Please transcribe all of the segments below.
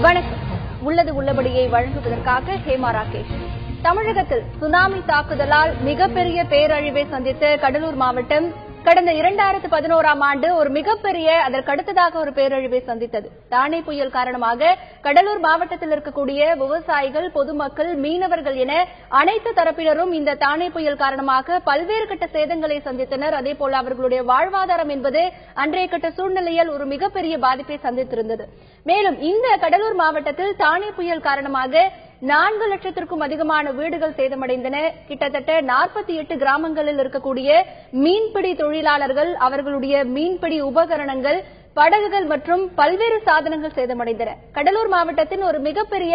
வணக்கம். உள்ளது உள்ளபடியை வழங்குவதற்காக ஹேமா ராகேஷ். தமிழகத்தில் சுனாமி தாக்குதலால் மிகப்பெரிய பேரழிவை சந்தித்த கடலூர் மாவட்டம் கடந்த 2011ஆம் ஆண்டு ஒரு மிகப்பெரிய அதற்கடுத்ததாக ஒரு பேரழிவை சந்தித்தது. தானே புயல் காரணமாக கடலூர் மாவட்டத்தில் இருக்கக்கூடிய விவசாயிகள், பொதுமக்கள், மீனவர்கள் என அனைத்து தரப்பினரும் இந்த தானே புயல் காரணமாக பல்வேறு கட்ட சேதங்களை சந்தித்தனர். அதேபோல அவர்களுடைய வாழ்வாதாரம் என்பது அன்றைய கட்ட சூழ்நிலையில் ஒரு மிகப்பெரிய பாதிப்பை சந்தித்திருந்தது. மேலும் இந்த கடலூர் மாவட்டத்தில் தானே புயல் காரணமாக 4 லட்சத்திற்கும் அதிகமான வீடுகள் சேதமடைந்தன. கிட்டத்தட்ட 48 கிராமங்களில் இருக்கக்கூடிய மீன்பிடி தொழிலாளர்கள், அவர்களுடைய மீன்பிடி உபகரணங்கள், படகுகள் மற்றும் பல்வேறு சாதனங்கள் சேதமடைந்தன. கடலூர் மாவட்டத்தின் ஒரு மிகப்பெரிய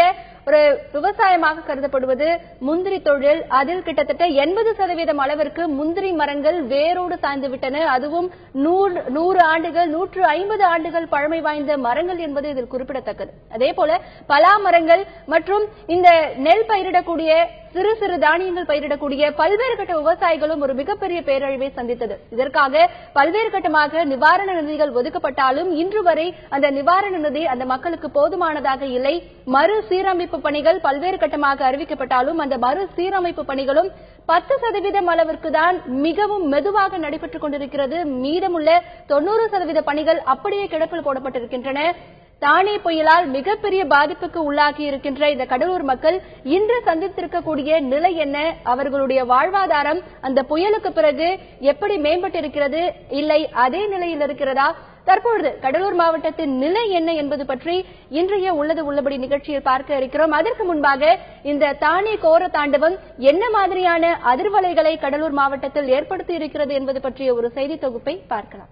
ஒரு விவசாயமாக கருதப்படுவது முந்திரி தொழில். அதில் கிட்டத்தட்ட 80% அளவிற்கு முந்திரி மரங்கள் வேரோடு சாய்ந்துவிட்டன. அதுவும் 100 ஆண்டுகள், 150 ஆண்டுகள் பழமை வாய்ந்த மரங்கள் என்பது இதில் குறிப்பிடத்தக்கது. அதேபோல பலா மரங்கள் மற்றும் இந்த நெல் பயிரிடக்கூடிய சிறு சிறு தானியங்கள் பயிரிடக்கூடிய பல்வேறு கட்ட விவசாயிகளும் ஒரு மிகப்பெரிய பேரழிவை சந்தித்தது. இதற்காக பல்வேறு கட்டமாக நிவாரண நிதிகள் ஒதுக்கப்பட்டாலும் இன்று வரை அந்த நிவாரண நிதி அந்த மக்களுக்கு போதுமானதாக இல்லை. மறுசீரமைப்பு பணிகள் பல்வேறு கட்டமாக அறிவிக்கப்பட்டாலும் அந்த மறுசீரமைப்பு பணிகளும் 10% அளவிற்கு தான் மிகவும் மெதுவாக நடைபெற்றுக் கொண்டிருக்கிறது. மீதமுள்ள 90% பணிகள் அப்படியே கிடப்பில் போடப்பட்டிருக்கின்றன. தானே புயலால் மிகப்பெரிய பாதிப்புக்கு உள்ளாகி இருக்கின்ற இந்த கடலூர் மக்கள் இன்று சந்தித்திருக்கக்கூடிய நிலை என்ன? அவர்களுடைய வாழ்வாதாரம் அந்த புயலுக்கு பிறகு எப்படி மேம்பட்டிருக்கிறது? இல்லை அதே நிலையில் இருக்கிறதா? தற்பொழுது கடலூர் மாவட்டத்தின் நிலை என்ன என்பது பற்றி இன்றைய உள்ளது உள்ளபடி நிகழ்ச்சியில் பார்க்க இருக்கிறோம். அதற்கு முன்பாக இந்த தானே கோர தாண்டவம் என்ன மாதிரியான அதிர்வலைகளை கடலூர் மாவட்டத்தில் ஏற்படுத்தி இருக்கிறது என்பது பற்றிய ஒரு செய்தி தொகுப்பை பார்க்கலாம்.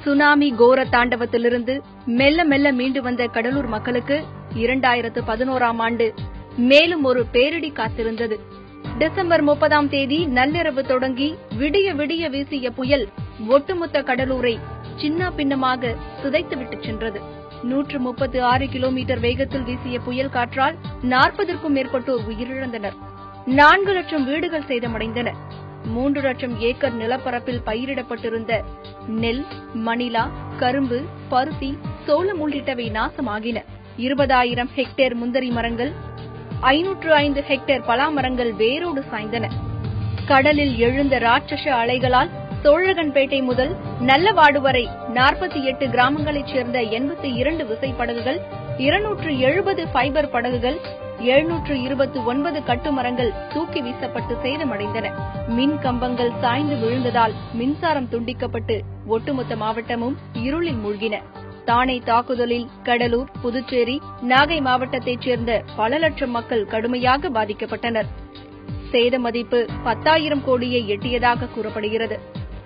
சுனாமி கோர தாண்டவத்திலிருந்து மெல்ல மெல்ல மீண்டு வந்த கடலூர் மக்களுக்கு 2011ஆம் ஆண்டு மேலும் ஒரு பேரிடி காத்திருந்தது. டிசம்பர் 30ஆம் தேதி நள்ளிரவு தொடங்கி விடிய விடிய வீசிய புயல் ஒட்டுமொத்த கடலூரை சின்ன பின்னமாக சிதைத்துவிட்டு சென்றது. 136 கிலோமீட்டர் வேகத்தில் வீசிய புயல் காற்றால் 40க்கும் மேற்பட்டோர் உயிரிழந்தனர். 4 லட்சம் வீடுகள் சேதமடைந்தன. 3 லட்சம் ஏக்கர் நிலப்பரப்பில் பயிரிடப்பட்டிருந்த நெல், மணிலா, கரும்பு, பருத்தி, சோளம் உள்ளிட்டவை நாசமாகின. 20,000 ஹெக்டேர் முந்திரி மரங்கள், 505 ஹெக்டேர் பலா மரங்கள் வேரோடு சாய்ந்தன. கடலில் எழுந்த ராட்சச அலைகளால் சோழகன்பேட்டை முதல் நல்லவாடு வரை 48 கிராமங்களைச் சேர்ந்த 82 விசைப்படகுகள், 270 ஃபைபர் படகுகள், 729 கட்டுமரங்கள் தூக்கி வீசப்பட்டு சேதமடைந்தன. மின் கம்பங்கள் சாய்ந்து விழுந்ததால் மின்சாரம் துண்டிக்கப்பட்டு ஒட்டுமொத்த மாவட்டமும் இருளில் மூழ்கின. தானே தாக்குதலில் கடலூர், புதுச்சேரி, நாகை மாவட்டத்தைச் சேர்ந்த பல லட்சம் மக்கள் கடுமையாக பாதிக்கப்பட்டனர். சேத மதிப்பு 10,000 கோடியை எட்டியதாக கூறப்படுகிறது.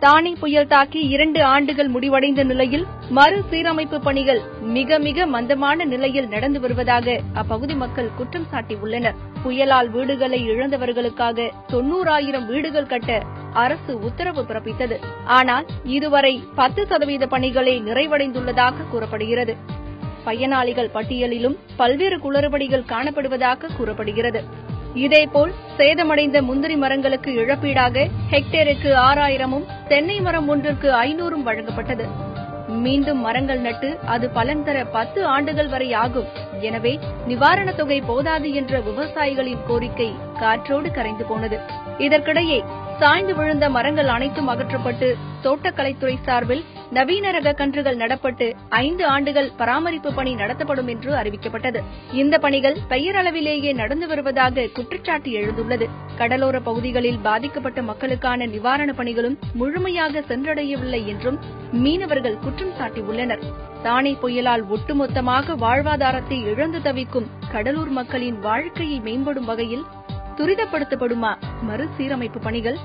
தானே புயல் தாக்கி 2 ஆண்டுகள் முடிவடைந்த நிலையில் மறுசீரமைப்பு பணிகள் மிக மிக மந்தமான நிலையில் நடந்து வருவதாக அப்பகுதி மக்கள் குற்றம் சாட்டியுள்ளனர். புயலால் வீடுகளை இழந்தவர்களுக்காக 90,000 வீடுகள் கட்ட அரசு உத்தரவு பிறப்பித்தது. ஆனால் இதுவரை 10% பணிகளே நிறைவடைந்துள்ளதாக கூறப்படுகிறது. பயனாளிகள் பட்டியலிலும் பல்வேறு குளறுபடிகள் காணப்படுவதாக கூறப்படுகிறது. இதேபோல் சேதமடைந்த முந்திரி மரங்களுக்கு இழப்பீடாக ஹெக்டேருக்கு 6,000ம், தென்னை மரம் ஒன்றிற்கு 500ம் வழங்கப்பட்டது. மீண்டும் மரங்கள் நட்டு அது பலன் தர 10 ஆண்டுகள் வரை ஆகும். எனவே நிவாரணத் தொகை போதாது என்ற விவசாயிகளின் கோரிக்கை காற்றோடு கரைந்து போனது. இதற்கிடையே சாய்ந்து விழுந்த மரங்கள் அனைத்தும் அகற்றப்பட்டு தோட்டக்கலைத்துறை சார்பில் நவீன ரக கன்றுகள் நடப்பட்டு 5 ஆண்டுகள் பராமரிப்பு பணி நடத்தப்படும் என்று அறிவிக்கப்பட்டது. இந்த பணிகள் பெயரளவிலேயே நடந்து வருவதாக குற்றச்சாட்டு எழுந்துள்ளது. கடலோர பகுதிகளில் பாதிக்கப்பட்ட மக்களுக்கான நிவாரணப் பணிகளும் முழுமையாக சென்றடையவில்லை என்றும் மீனவர்கள் குற்றம் சாட்டியுள்ளனர். தானே புயலால் ஒட்டுமொத்தமாக வாழ்வாதாரத்தை இழந்து தவிக்கும் கடலூர் மக்களின் வாழ்க்கையை மேம்படும் வகையில் துரிதப்படுத்தப்படுமா மறுசீரமைப்பு பணிகள்?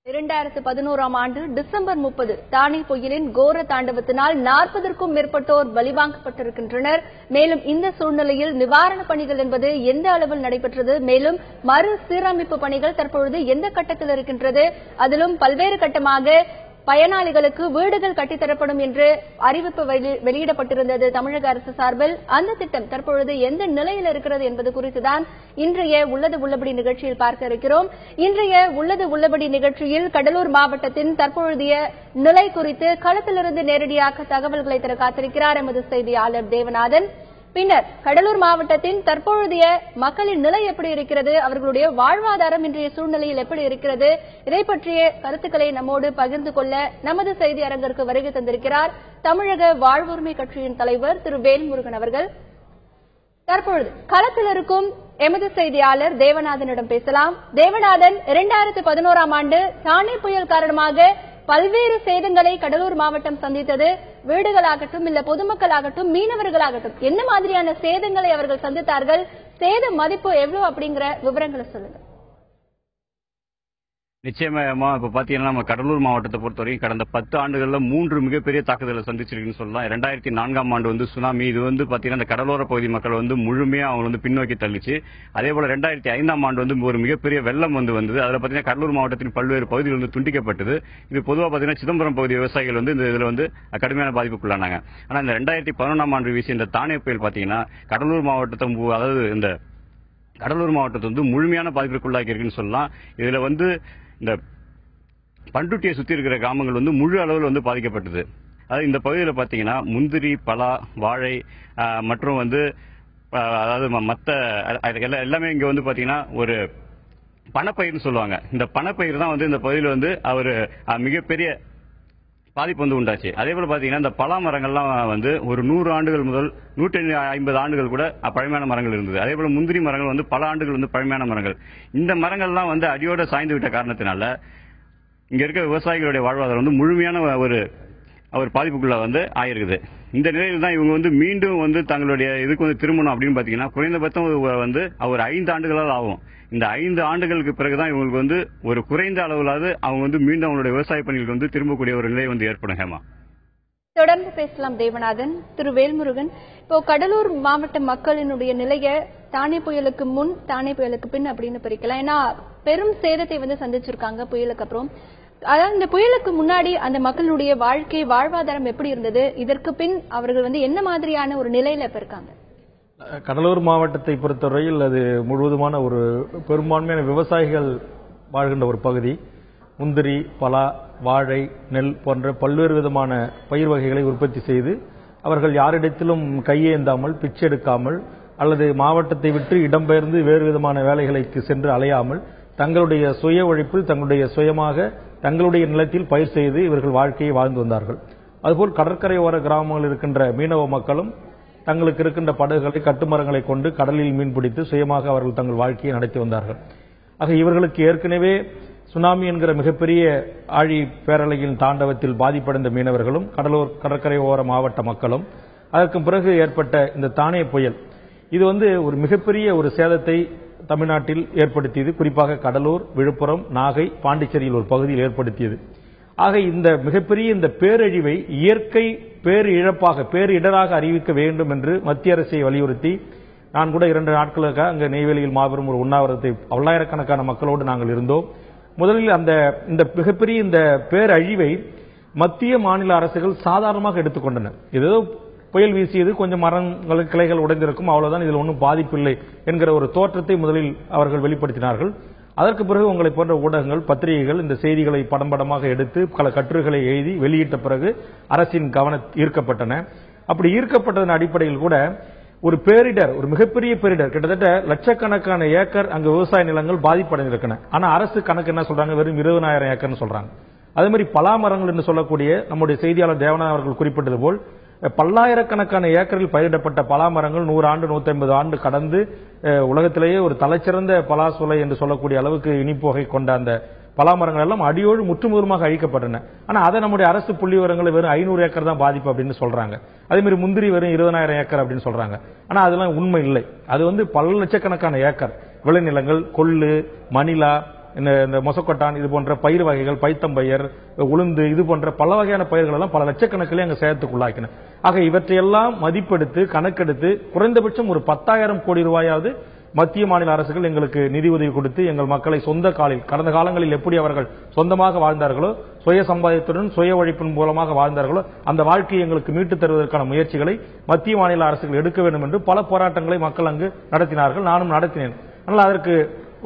2011ஆம் ஆண்டு டிசம்பர் 30 தானே புயலின் கோர தாண்டவத்தினால் 40க்கும் மேற்பட்டோர் பலிவாங்கப்பட்டிருக்கின்றனர். மேலும் இந்த சூழ்நிலையில் நிவாரணப் பணிகள் என்பது எந்த அளவில் நடைபெற்றது? மேலும் மறுசீரமைப்பு பணிகள் தற்பொழுது எந்த கட்டத்தில் இருக்கின்றது? அதிலும் பல்வேறு கட்டமாக பயனாளிகளுக்கு வீடுகள் கட்டித்தரப்படும் என்று அறிவிப்பு வெளியிடப்பட்டிருந்தது தமிழக அரசு சார்பில். அந்த திட்டம் தற்பொழுது எந்த நிலையில் இருக்கிறது என்பது குறித்துதான் இன்றைய உள்ளது உள்ளபடி நிகழ்ச்சியில் பார்க்க இருக்கிறோம். இன்றைய உள்ளது உள்ளபடி நிகழ்ச்சியில் கடலூர் மாவட்டத்தின் தற்பொழுதைய நிலை குறித்து களத்திலிருந்து நேரடியாக தகவல்களை தர காத்திருக்கிறார் எமது செய்தியாளர் தேவநாதன். பின்னர் கடலூர் மாவட்டத்தின் தற்பொழுதைய மக்களின் நிலை எப்படி இருக்கிறது, அவர்களுடைய வாழ்வாதாரம் இன்றைய சூழ்நிலையில் எப்படி இருக்கிறது, இதை பற்றிய கருத்துக்களை நம்மோடு பகிர்ந்து கொள்ள நமது செய்தி அரங்கிற்கு வருகை தந்திருக்கிறார் தமிழக வாழ்வுரிமை கட்சியின் தலைவர் திரு வேல்முருகன் அவர்கள். தற்பொழுது களத்தில் இருக்கும் எமது செய்தியாளர் தேவநாதனிடம் பேசலாம். தேவநாதன், 2011ஆம் ஆண்டு தானே புயல் காரணமாக பல்வேறு சேதங்களை கடலூர் மாவட்டம் சந்தித்தது. வீடுகளாகட்டும், இல்ல பொதுமக்களாகட்டும், மீனவர்களாகட்டும், என்ன மாதிரியான சேதங்களை அவர்கள் சந்தித்தார்கள், சேத மதிப்பு எவ்வளவு அப்படிங்கிற விவரங்களை சொல்லுங்க. நிச்சயமா இப்ப பாத்தீங்கன்னா நம்ம கடலூர் மாவட்டத்தை பொறுத்தவரைக்கும் கடந்த 10 ஆண்டுகள்ல 3 மிகப்பெரிய தாக்குதலை சந்திச்சிருக்குன்னு சொல்லலாம். 2004ஆம் ஆண்டு வந்து சுனாமி. இது வந்து பாத்தீங்கன்னா இந்த கடலோர பகுதி மக்கள் வந்து முழுமையா அவங்க வந்து பின்னோக்கி தள்ளிச்சு. அதே போல 2005ஆம் ஆண்டு வந்து ஒரு மிகப்பெரிய வெள்ளம் வந்தது. அதுல பாத்தீங்கன்னா கடலூர் மாவட்டத்தின் பல்வேறு பகுதிகள் வந்து துண்டிக்கப்பட்டது. இது பொதுவா பாத்தீங்கன்னா சிதம்பரம் பகுதி விவசாயிகள் வந்து இந்த இதுல வந்து கடுமையான பாதிப்புக்குள்ளானாங்க. ஆனா இந்த 2011ஆம் ஆண்டு வீசிய இந்த தானே புயல் பாத்தீங்கன்னா கடலூர் மாவட்டத்தை, அதாவது இந்த கடலூர் மாவட்டத்தை வந்து முழுமையான பாதிப்புக்குள்ளாக்கி இருக்குன்னு சொல்லலாம். இதுல வந்து இந்த பண்ருட்டியை சுத்தி இருக்கிற கிராமங்கள் வந்து முழு அளவில் வந்து பாதிக்கப்பட்டது. அதாவது இந்த பகுதியில் பாத்தீங்கன்னா முந்திரி, பலா, வாழை மற்றும் வந்து அதாவது மத்த எல்லாமே இங்க வந்து பாத்தீங்கன்னா ஒரு பணப்பயிர்னு சொல்லுவாங்க. இந்த பணப்பயிர் தான் வந்து இந்த பகுதியில் வந்து ஒரு மிகப்பெரிய பாதிப்பு வந்து உண்டாச்சு. அதே போல பாத்தீங்கன்னா இந்த பலா மரங்கள்லாம் வந்து ஒரு 100 ஆண்டுகள் முதல் 150 ஆண்டுகள் கூட பழமையான மரங்கள் இருந்தது. அதே போல முந்திரி மரங்கள் வந்து பல ஆண்டுகள் வந்து பழமையான மரங்கள். இந்த மரங்கள்லாம் வந்து அடியோட சாய்ந்து விட்ட காரணத்தினால இங்க இருக்க விவசாயிகளுடைய வாழ்வாதாரம் வந்து முழுமையான ஒரு பாதிப்புக்குள்ள வந்து ஆயிருக்குது. இந்த நிலையில் தான் இவங்க வந்து மீண்டும் வந்து தங்களுடைய இதுக்கு வந்து திரும்பணும் அப்படின்னு பாத்தீங்கன்னா குறைந்தபட்சம் வந்து ஒரு 5 ஆண்டுகளால் ஆகும். இந்த 5 ஆண்டுகளுக்கு பிறகுதான் இவங்களுக்கு வந்து ஒரு குறைந்த அளவிலாவது அவங்க வந்து மீண்டும் அவங்களுடைய விவசாய பணிகளுக்கு வந்து திரும்பக்கூடிய ஒரு நிலை வந்து ஏற்படும். ஹேமா, தொடர்ந்து பேசலாம் தேவநாதன். திரு வேல்முருகன், இப்போ கடலூர் மாவட்ட மக்களினுடைய நிலையை தானே புயலுக்கு முன், தானே புயலுக்கு பின் அப்படின்னு பிரிக்கலாம். ஏன்னா பெரும் சேதத்தை வந்து சந்திச்சிருக்காங்க புயலுக்கு அப்புறம். அதாவது இந்த புயலுக்கு முன்னாடி அந்த மக்களுடைய வாழ்க்கை வாழ்வாதாரம் எப்படி இருந்தது, இதற்கு பின் அவர்கள் வந்து என்ன மாதிரியான ஒரு நிலையில இப்ப இருக்காங்க? கடலூர் மாவட்டத்தை பொறுத்தவரையில் அது முழுவதுமான ஒரு பெரும்பான்மையான விவசாயிகள் வாழ்கின்ற ஒரு பகுதி. முந்திரி, பலா, வாழை, நெல் போன்ற பல்வேறு விதமான பயிர் வகைகளை உற்பத்தி செய்து அவர்கள் யாரிடத்திலும் கையேந்தாமல், பிச்சை எடுக்காமல் அல்லது மாவட்டத்தை விட்டு இடம்பெயர்ந்து வேறு விதமான வேலைகளுக்கு சென்று அலையாமல் தங்களுடைய சுய உழைப்பில் தங்களுடைய சுயமாக தங்களுடைய நிலத்தில் பயிர் செய்து இவர்கள் வாழ்க்கையை வாழ்ந்து வந்தார்கள். அதுபோல் கடற்கரையோர கிராமங்களில் இருக்கின்ற மீனவ மக்களும் தங்களுக்கு இருக்கின்ற படகுகளை, கட்டுமரங்களை கொண்டு கடலில் மீன்பிடித்து சுயமாக அவர்கள் தங்கள் வாழ்க்கையை நடத்தி வந்தார்கள். ஆக இவர்களுக்கு ஏற்கனவே சுனாமி என்கிற மிகப்பெரிய ஆழி பேரலையின் தாண்டவத்தில் பாதிப்படைந்த மீனவர்களும் கடற்கரை ஓர மாவட்ட மக்களும், அதற்கு பிறகு ஏற்பட்ட இந்த தானே புயல், இது வந்து ஒரு மிகப்பெரிய ஒரு சேதத்தை தமிழ்நாட்டில் ஏற்படுத்தியது. குறிப்பாக கடலூர், விழுப்புரம், நாகை, பாண்டிச்சேரியில் ஒரு பகுதியில் ஏற்படுத்தியது. ஆக இந்த மிகப்பெரிய இந்த பேரழிவை இயற்கை பேரிழப்பாக, பேரிடராக அறிவிக்க வேண்டும் என்று மத்திய அரசை வலியுறுத்தி நான் கூட 2 நாட்களுக்காக அங்கே நெய்வேலியில் மாபெரும் ஒரு உண்ணாவிரதத்தை பல்லாயிரக்கணக்கான மக்களோடு நாங்கள் இருந்தோம். முதலில் இந்த மிகப்பெரிய இந்த பேரழிவை மத்திய மாநில அரசுகள் சாதாரணமாக எடுத்துக்கொண்டன. ஏதோ புயல் வீசியது, கொஞ்சம் மரங்கள் கிளைகள் உடைந்திருக்கும், அவ்வளவுதான், இதில் ஒன்றும் பாதிப்பில்லை என்கிற ஒரு தோற்றத்தை முதலில் அவர்கள் வெளிப்படுத்தினார்கள். அதற்கு பிறகு உங்களை போன்ற ஊடகங்கள், பத்திரிகைகள் இந்த செய்திகளை படமாக எடுத்து பல கட்டுரைகளை எழுதி வெளியிட்ட பிறகு அரசின் கவனம் ஈர்க்கப்பட்டன. அப்படி ஈர்க்கப்பட்டதன் அடிப்படையில் கூட ஒரு பேரிடர், ஒரு மிகப்பெரிய பேரிடர், கிட்டத்தட்ட லட்சக்கணக்கான ஏக்கர் அங்கு விவசாய நிலங்கள் பாதிப்படைந்திருக்கின்றன. ஆனா அரசு கணக்கு என்ன சொல்றாங்க, வெறும் 20,000 ஏக்கர்னு சொல்றாங்க. அதே மாதிரி பலா மரங்கள் என்று சொல்லக்கூடிய நம்முடைய செய்தியாளர் தேவநாதன் அவர்கள் குறிப்பிட்டது போல் பல்லாயிரக்கணக்கான ஏக்கரில் பயிரிடப்பட்ட பலா மரங்கள் 100 ஆண்டு 150 ஆண்டு கடந்து உலகத்திலேயே ஒரு தலைச்சிறந்த பலாசோலை என்று சொல்லக்கூடிய அளவுக்கு இனிப்பு வகை கொண்ட அந்த பலா மரங்கள் எல்லாம் அடியோடு முற்றுமுதலுமாக அழிக்கப்பட்டன. ஆனா அதை நம்முடைய அரசு புள்ளி விவரங்கள் வெறும் 500 ஏக்கர் தான் பாதிப்பு அப்படின்னு சொல்றாங்க. அதே மாதிரி முந்திரி வெறும் 20,000 ஏக்கர் அப்படின்னு சொல்றாங்க. ஆனா அதெல்லாம் உண்மை இல்லை. அது வந்து பல லட்சக்கணக்கான ஏக்கர் விளைநிலங்கள், கொள்ளு, மணிலா, இந்த மொசக்கொட்டான், இது போன்ற பயிர் வகைகள், பைத்தம்பயிர், உளுந்து, இது போன்ற பல வகையான பயிர்கள் எல்லாம் பல லட்சக்கணக்கிலே அங்க சேதத்துக்குள்ளாக்கின. ஆக இவற்றையெல்லாம் மதிப்பெடுத்து கணக்கெடுத்து குறைந்தபட்சம் ஒரு 10,000 கோடி ரூபாயாவது மத்திய மாநில அரசுகள் எங்களுக்கு நிதி உதவி கொடுத்து எங்கள் மக்களை சொந்த காலில் கடந்த காலங்களில் எப்படி அவர்கள் சொந்தமாக வாழ்ந்தார்களோ, சுய சம்பாதித்துடன் சுய உழைப்பின் மூலமாக வாழ்ந்தார்களோ அந்த வாழ்க்கையை எங்களுக்கு மீட்டுத் தருவதற்கான முயற்சிகளை மத்திய மாநில அரசுகள் எடுக்க வேண்டும் என்று பல போராட்டங்களை மக்கள் அங்கு நடத்தினார்கள். நானும் நடத்தினேன். ஆனால் அதற்கு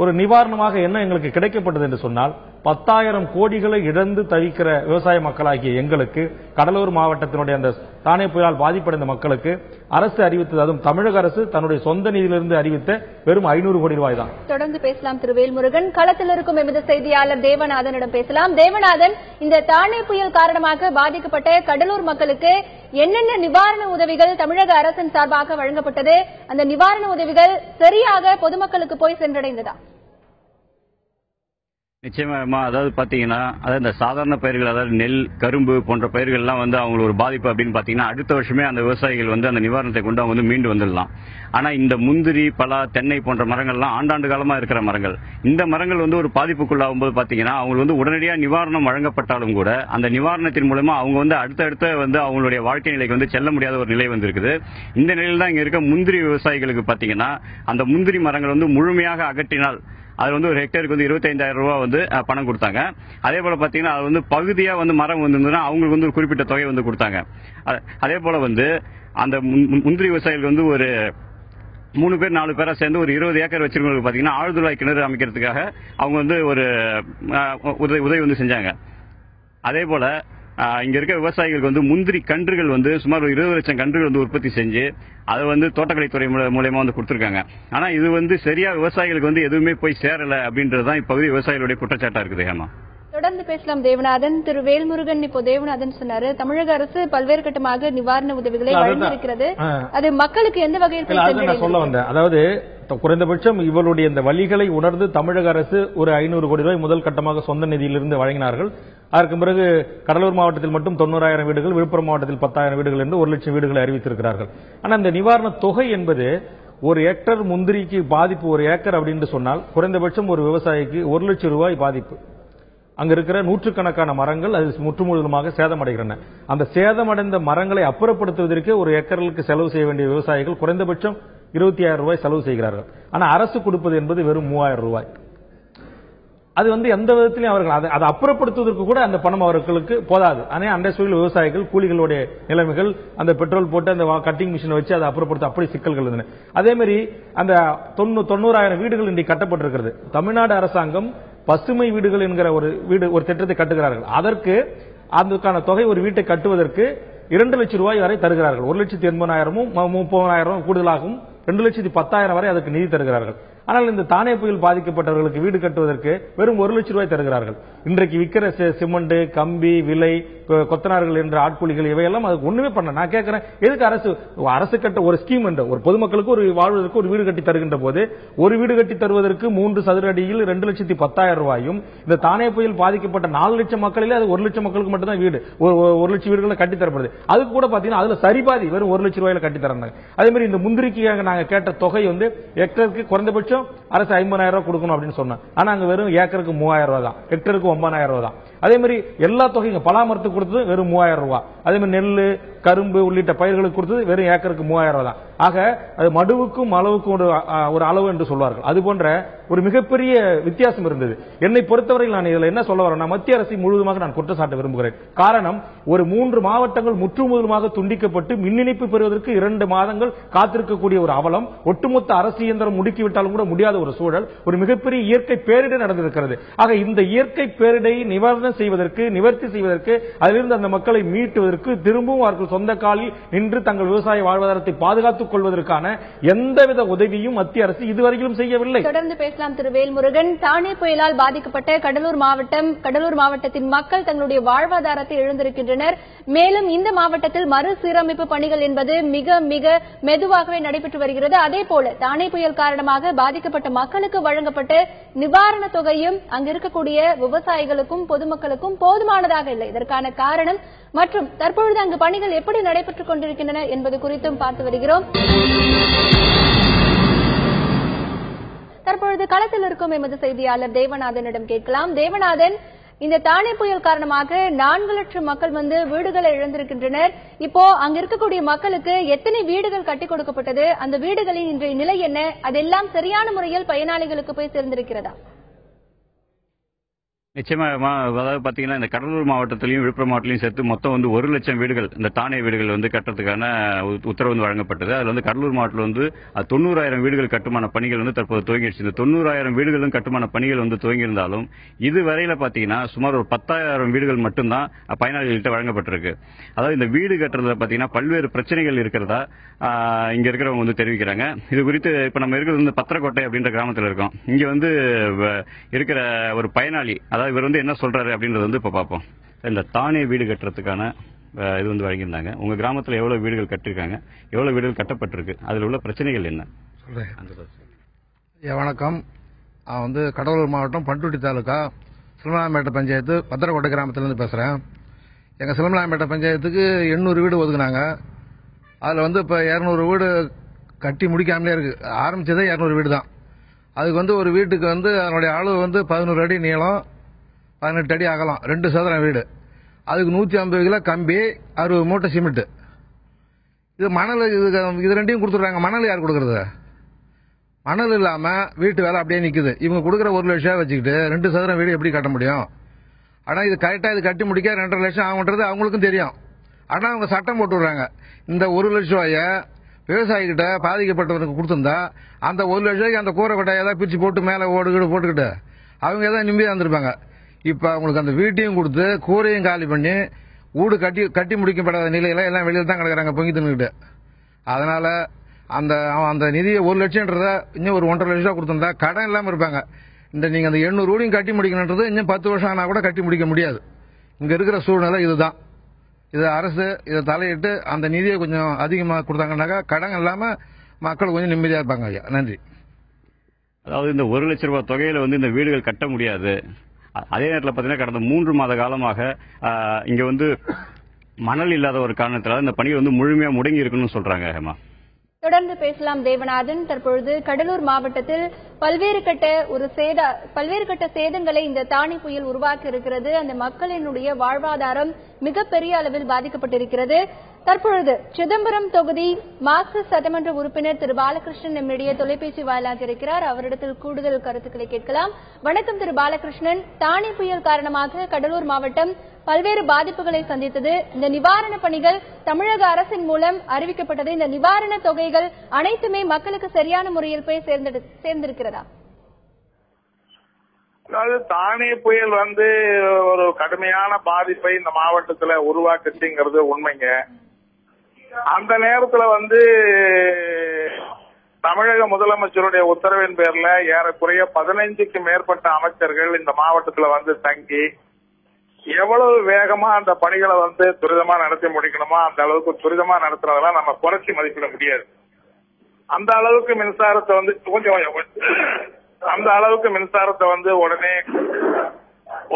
ஒரு நிவாரணமாக என்ன எங்களுக்கு கிடைக்கப்பட்டது என்று சொன்னால், 10,000 கோடிகளை இழந்து தவிக்கிற விவசாய மக்களாகிய எங்களுக்கு, கடலூர் மாவட்டத்தினுடைய அந்த தானே புயலால் பாதிப்படைந்த மக்களுக்கு அரசு அறிவித்தது, அதுவும் தமிழக அரசு தன்னுடைய சொந்த நிதியிலிருந்து அறிவித்த வெறும் 500 கோடி ரூபாய் தான். தொடர்ந்து பேசலாம் திரு வேல்முருகன். களத்தில் இருக்கும் எமது செய்தியாளர் தேவநாதனிடம் பேசலாம். தேவநாதன், இந்த தானே புயல் காரணமாக பாதிக்கப்பட்ட கடலூர் மக்களுக்கு என்னென்ன நிவாரண உதவிகள் தமிழக அரசின் சார்பாக வழங்கப்பட்டது? அந்த நிவாரண உதவிகள் சரியாக பொதுமக்களுக்கு போய் சென்றடைந்ததா? நிச்சயமா. அதாவது பாத்தீங்கன்னா, அதாவது இந்த சாதாரண பயிர்கள், அதாவது நெல், கரும்பு போன்ற பயிர்கள்லாம் வந்து அவங்களுக்கு ஒரு பாதிப்பு அப்படின்னு பாத்தீங்கன்னா, அடுத்த வருஷமே அந்த விவசாயிகள் வந்து அந்த நிவாரணத்தை கொண்டு அவங்க வந்து மீண்டு வந்துடலாம். ஆனா இந்த முந்திரி, பலா, தென்னை போன்ற மரங்கள்லாம் ஆண்டாண்டு காலமா இருக்கிற மரங்கள். இந்த மரங்கள் வந்து ஒரு பாதிப்புக்குள்ளாகும் போது பாத்தீங்கன்னா, அவங்களுக்கு வந்து உடனடியாக நிவாரணம் வழங்கப்பட்டாலும் கூட அந்த நிவாரணத்தின் மூலமா அவங்க வந்து அடுத்தடுத்த வந்து அவங்களுடைய வாழ்க்கை நிலைக்கு வந்து செல்ல முடியாத ஒரு நிலை வந்திருக்குது. இந்த நிலையில் தான் இங்க இருக்க முந்திரி விவசாயிகளுக்கு பாத்தீங்கன்னா, அந்த முந்திரி மரங்கள் வந்து முழுமையாக அகற்றினால் அது வந்து ஒரு ஹெக்டருக்கு வந்து 25,000 ரூபாய் வந்து பணம் கொடுத்தாங்க. அதே போல பாத்தீங்கன்னா, அது வந்து பகுதியா வந்து மரம் வந்து அவங்களுக்கு வந்து ஒரு குறிப்பிட்ட தொகை வந்து கொடுத்தாங்க. அதே போல வந்து அந்த முந்திரி விவசாயிகளுக்கு வந்து ஒரு 3 பேர் 4 பேரா சேர்ந்து ஒரு 20 ஏக்கர் வச்சிருக்கவங்களுக்கு பாத்தீங்கன்னா ஆழ்துளை கிணறு அமைக்கிறதுக்காக அவங்க வந்து ஒரு உதவி வந்து செஞ்சாங்க. அதே போல இங்க இருக்க விவசாயிகளுக்கு வந்து முந்திரி கன்றுகள் வந்து சுமார் 20 லட்சம் கன்றுகள் வந்து உற்பத்தி செஞ்சு அதை வந்து தோட்டக்கலைத்துறை மூலமா வந்து கொடுத்திருக்காங்க. ஆனா இது வந்து சரியா விவசாயிகளுக்கு வந்து எதுவுமே போய் சேரல அப்படின்றதுதான் இப்பகுதி விவசாயிகளுடைய குற்றச்சாட்டா இருக்குது. ஏமா தொடர்ந்து பேசலாம் தேவநாதன். திரு வேல்முருகன், இப்போ தேவநாதன் சொன்னாரு தமிழக அரசு பல்வேறு கட்டமாக நிவாரண உதவிகளை வழங்கியிருக்கிறது. அது மக்களுக்கு எந்த வகையில் சொல்ல வந்தேன். அதாவது குறைந்தபட்சம் இவருடைய இந்த வழிகளை உணர்ந்து தமிழக அரசு ஒரு 500 கோடி ரூபாய் முதல் கட்டமாக சொந்த நிதியிலிருந்து வழங்கினார்கள். அதற்கு பிறகு கடலூர் மாவட்டத்தில் மட்டும் 90,000 வீடுகள், விழுப்புரம் மாவட்டத்தில் 10,000 வீடுகள் என்று 1 லட்சம் வீடுகளை அறிவித்திருக்கிறார்கள். ஆனால் இந்த நிவாரண தொகை என்பது ஒரு ஹெக்டர் முந்திரிக்கு பாதிப்பு 1 ஏக்கர் அப்படின்னு சொன்னால் குறைந்தபட்சம் ஒரு விவசாயிக்கு 1 லட்சம் ரூபாய் பாதிப்பு. அங்க இருக்கிற நூற்றுக்கணக்கான மரங்கள் அது முற்றுமுழுதுமாக சேதமடைகின்றன. அந்த சேதமடைந்த மரங்களை அப்புறப்படுத்துவதற்கு ஒரு ஏக்கருக்கு செலவு செய்ய வேண்டிய விவசாயிகள் குறைந்தபட்சம் 25,000 ரூபாய் செலவு செய்கிறார்கள். ஆனா அரசு கொடுப்பது என்பது வெறும் 3,000 ரூபாய். அது வந்து எந்த விதத்திலையும் அவர்கள் அதை அப்புறப்படுத்துவதற்கு கூட அந்த பணம் அவர்களுக்கு போதாது. ஆனால் அண்டை சூழல் விவசாயிகள் கூலிகளுடைய நிலைமைகள், அந்த பெட்ரோல் போட்டு அந்த கட்டிங் மிஷினை வச்சு அதை அப்புறப்படுத்த அப்படி சிக்கல்கள் இருந்தன. அதே மாதிரி அந்த 90,000 வீடுகள் இன்றைக்கு கட்டப்பட்டிருக்கிறது. தமிழ்நாடு அரசாங்கம் பசுமை வீடுகள் என்கிற ஒரு திட்டத்தை கட்டுகிறார்கள். அதற்கு அதுக்கான தொகை ஒரு வீட்டை கட்டுவதற்கு 2 லட்சம் ரூபாய் வரை தருகிறார்கள். 1,80,000 30,000 கூடுதலாகவும் 2,10,000 வரை அதற்கு நிதி தருகிறார்கள். ஆனால் இந்த தானே புயல் பாதிக்கப்பட்டவர்களுக்கு வீடு கட்டுவதற்கு வெறும் 1 லட்சம் ரூபாய் தருகிறார்கள். இன்றைக்கு விற்கிற சிமெண்ட், கம்பி விலை, கொத்தனார்கள் என்ற ஆட்கூலிகள் இவையெல்லாம் அதுக்கு ஒண்ணுமே பண்ண. நான் கேட்கிறேன், எதுக்கு அரசு கட்ட ஒரு ஸ்கீம் என்ற ஒரு பொதுமக்களுக்கு ஒரு வாழ்வதற்கு ஒரு வீடு கட்டி தருகின்ற போது ஒரு வீடு கட்டி தருவதற்கு 3 சதுர அடியில் 2,10,000 ரூபாயும், இந்த தானே புயல் பாதிக்கப்பட்ட 4 லட்சம் மக்களிலே அது 1 லட்சம் மக்களுக்கு மட்டும் தான் வீடு, 1 லட்சம் வீடுகளை கட்டி தரப்படுது. அதுக்கு கூட பாத்தீங்கன்னா அதுல சரிபாதி வெறும் 1 லட்சம் ரூபாயில கட்டி தராங்க. அதே மாதிரி இந்த முந்திரிக்கு நாங்க கேட்ட தொகை வந்து ஹெக்டருக்கு குறைந்தபட்சம் அரசு 50,000 ரூபாய் கொடுக்கணும் அப்படின்னு சொன்னாங்க. ஆனா அங்க வெறும் ஏக்கருக்கு 3,000 ரூபாய் தான், ஹெக்டருக்கு 9,000 ரூபாய் தான். அதே மாதிரி எல்லா தொகையும் பலாமரத்துக்கு கொடுத்தது வெறும் 3,000 ரூபாய். அதே மாதிரி நெல், கரும்பு உள்ளிட்ட பயிர்களுக்கு கொடுத்தது வெறும் ஏக்கருக்கு 3,000 ரூபாய் தான். ஆக அது மடுவுக்கும் அளவுக்கும் ஒரு அளவு என்று சொல்வார்கள். அது போன்ற ஒரு மிகப்பெரிய வித்தியாசம் இருந்தது. என்னை பொறுத்தவரையில் நான் இதுல என்ன சொல்ல வரேன், மத்திய அரசை முழுவதுமாக நான் குற்றச்சாட்ட விரும்புகிறேன். காரணம், ஒரு 3 மாவட்டங்கள் முற்றுமுதலுமாக துண்டிக்கப்பட்டு மின் இணைப்பு பெறுவதற்கு 2 மாதங்கள் காத்திருக்கக்கூடிய ஒரு அவலம், ஒட்டுமொத்த அரசு இயந்திரம் முடுக்கிவிட்டாலும் கூட முடியாத ஒரு சூழல், ஒரு மிகப்பெரிய இயற்கை பேரிடர் நடந்திருக்கிறது. ஆக இந்த இயற்கை பேரிடரை நிவாரணம் செய்வதற்கு, நிவர்த்தி செய்வதற்கு, அதிலிருந்து அந்த மக்களை மீட்டுவதற்கு, திரும்பவும் அவர்கள் சொந்த காலில் நின்று தங்கள் விவசாய வாழ்வாதாரத்தை பாதுகாத்துக் கொள்வதற்கான எந்தவித உதவியும் மத்திய அரசு இதுவரையிலும் செய்யவில்லை. தொடர்ந்து பேசலாம் திரு வேல்முருகன். தானே புயலால் பாதிக்கப்பட்ட கடலூர் மாவட்டத்தின் மக்கள் தங்களுடைய வாழ்வாதாரத்தை இழந்திருக்கின்றனர். மேலும் இந்த மாவட்டத்தில் மறுசீரமைப்பு பணிகள் என்பது மிக மிக மெதுவாகவே நடைபெற்று வருகிறது. அதே போல தானே புயல் காரணமாக பாதிக்கப்பட்ட மக்களுக்கு வழங்கப்பட்ட நிவாரண தொகையும் அங்கு இருக்கக்கூடிய விவசாயிகளுக்கும் பொதுமக்களுக்கும் போதுமானதாக இல்லை. இதற்கான காரணம் மற்றும் தற்பொழுது அங்கு பணிகள் எப்படி நடைபெற்றுக் கொண்டிருக்கின்றன என்பது குறித்தும் பார்த்து வருகிறோம். தற்பொழுது களத்தில் இருக்கும் எமது செய்தியாளர் தேவநாதனிடம் கேட்கலாம். தேவநாதன், இந்த தானே புயல் காரணமாக 4 லட்சம் மக்கள் வீடுகளை இழந்திருக்கின்றனர். இப்போ அங்க இருக்கக்கூடிய மக்களுக்கு எத்தனை வீடுகள் கட்டி கொடுக்கப்பட்டது, அந்த வீடுகளின் இன்றைய நிலை என்ன, அதெல்லாம் சரியான முறையில் பயனாளிகளுக்கு போய் சேர்ந்திருக்கிறதா? நிச்சயமா, அதாவது பாத்தீங்கன்னா இந்த கடலூர் மாவட்டத்திலையும் விழுப்புரம் மாவட்டத்திலையும் சேர்த்து மொத்தம் 1 லட்சம் வீடுகள், இந்த தானே வீடுகள் கட்டுறதுக்கான உத்தரவு வழங்கப்பட்டது. அதுல கடலூர் மாவட்டத்தில் 90,000 வீடுகள் கட்டுமான பணிகள் தற்போது துவங்கிடுச்சு. இந்த 90,000 வீடுகளும் கட்டுமான பணிகள் துவங்கியிருந்தாலும் இதுவரையில பாத்தீங்கன்னா சுமார் ஒரு 10,000 வீடுகள் மட்டும்தான் பயனாளிகள்கிட்ட வழங்கப்பட்டிருக்கு. அதாவது இந்த வீடு கட்டுறதுல பாத்தீங்கன்னா பல்வேறு பிரச்சனைகள் இருக்கிறதா இங்க இருக்கிறவங்க தெரிவிக்கிறாங்க. இது குறித்து இப்ப நம்ம இருக்கிறது பத்திரக்கோட்டை அப்படின்ற கிராமத்தில் இருக்கோம். இங்க இருக்கிற ஒரு பயனாளி, அதாவது இவர் என்ன சொல்றாரு அப்படின்றது இப்ப பார்ப்போம். இந்த தானே வீடு கட்டுறதுக்கான இது வழங்கியிருந்தாங்க. உங்க கிராமத்துல எவ்வளவு வீடுகள் கட்டிருக்காங்க, எவ்வளவு வீடுகள் கட்டப்பட்டிருக்கு, அதுல உள்ள பிரச்சனைகள் என்ன? வணக்கம். கடலூர் மாவட்டம் பண்ருட்டி தாலுகா சிலம்பலாம்பேட்டை பஞ்சாயத்து பத்திரக்கோட்டை கிராமத்திலிருந்து பேசுறேன். எங்க சிலம்பலாம்பேட்டை பஞ்சாயத்துக்கு 800 வீடு ஒதுக்குனாங்க. அதுல இப்ப 200 வீடு கட்டி முடிக்காமலே இருக்கு. ஆரம்பிச்சதே 200 வீடு தான். அதுக்கு ஒரு வீட்டுக்கு அதனுடைய அளவு 11 அடி நீளம், 18 அடி அகலம், 2 சதுரம் வீடு. அதுக்கு 150 கிலோ கம்பி, 60 மூட்டை சிமெண்ட். இது மணல், இது ரெண்டையும் கொடுத்துருக்காங்க. மணல் யார் கொடுக்கறது? மணல் இல்லாம வீட்டு வேலை அப்படியே நிக்குது. இவங்க கொடுக்குற 1 லட்சம் வச்சுக்கிட்டு 2 சதுரம் வீடு எப்படி கட்ட முடியும்? ஆனா இது கரெக்டா இது கட்டி முடிக்க 2.5 லட்சம் ஆகுன்றது அவங்களுக்கும் தெரியும். ஆனா அவங்க சட்டம் போட்டு விடுறாங்க. இந்த 1 லட்சம் ரூபாய விவசாயிகிட்ட பாதிக்கப்பட்டவருக்கு கொடுத்திருந்தா அந்த 1 லட்சம் ரூபாய்க்கு அந்த கூரை கொட்டாயை ஏதாவது பிரிச்சு போட்டு மேல ஓடுகீடு போட்டுக்கிட்டு அவங்க ஏதாவது நிம்மதியா இருந்திருப்பாங்க. இப்ப அவங்களுக்கு அந்த வீட்டையும் கொடுத்து கூரையும் காலி பண்ணி வீடு கட்டி முடிக்கப்படாத நிலையில எல்லாம் வெளியில தான் கிடக்குறாங்க பொங்கி தின்னுக்கிட்டு. அதனால அந்த நிதியை 1 லட்சம்ன்றத இன்னும் ஒரு 1.5 லட்சம் கொடுத்திருந்தா கடன் இல்லாம இருப்பாங்க. நீங்க அந்த 800 வீடையும் கட்டி முடிக்கணுன்றது இன்னும் 10 வருஷம் ஆனா கூட கட்டி முடிக்க முடியாது. இங்க இருக்கிற சூழ்நிலை இதுதான். இது அரசு இதை தலையிட்டு அந்த நிதியை கொஞ்சம் அதிகமாக கொடுத்தாங்கன்னாக்கா கடன் இல்லாம மக்கள் கொஞ்சம் நிம்மதியா இருப்பாங்க. ஐயா, நன்றி. அதாவது இந்த 1 லட்சம் ரூபாய் தொகையில இந்த வீடுகள் கட்ட முடியாது. அதே நேரத்தில் பாத்தீங்கன்னா கடந்த 3 மாத காலமாக இங்க மணல் இல்லாத ஒரு காரணத்தினால இந்த பணிகள் முழுமையா முடங்கி இருக்குன்னு சொல்றாங்க. ஹேமா, தொடர்ந்து பேசலாம். தேவநாதன், தற்பொழுது கடலூர் மாவட்டத்தில் பல்வேறு கட்ட சேதங்களை இந்த தானே புயல் உருவாக்கி இருக்கிறது. அந்த மக்களினுடைய வாழ்வாதாரம் மிகப்பெரிய அளவில் பாதிக்கப்பட்டிருக்கிறது. தற்பொழுது சிதம்பரம் தொகுதி மார்க்சிஸ்ட் சட்டமன்ற உறுப்பினர் திரு பாலகிருஷ்ணன் நம்மிடையே தொலைபேசி வாயிலாக இருக்கிறார். அவரிடத்தில் கூடுதல் கருத்துக்களை கேட்கலாம். வணக்கம் திரு பாலகிருஷ்ணன். தானே புயல் காரணமாக கடலூர் மாவட்டம் பல்வேறு பாதிப்புகளை சந்தித்தது. இந்த நிவாரண பணிகள் தமிழக அரசின் மூலம் அறிவிக்கப்பட்டது. இந்த நிவாரண தொகைகள் அனைத்துமே மக்களுக்கு சரியான முறையில் போய் சேர்ந்திருக்கிறதா? அதாவது தானே புயல் ஒரு கடுமையான பாதிப்பை இந்த மாவட்டத்துல உருவாக்குச்சுங்கிறது உண்மைங்க. அந்த நேரத்துல தமிழக முதலமைச்சருடைய உத்தரவின் பேர்ல ஏறக்குறைய 15க்கு மேற்பட்ட அமைச்சர்கள் இந்த மாவட்டத்துல தங்கி எவ்வளவு வேகமா அந்த பணிகளை துரிதமா நடத்தி முடிக்கணுமோ அந்த அளவுக்கு துரிதமா நடத்துறதெல்லாம் நம்ம குறைச்சி மதிப்பிட முடியாது. அந்த அளவுக்கு மின்சாரத்தை அந்த அளவுக்கு மின்சாரத்தை உடனே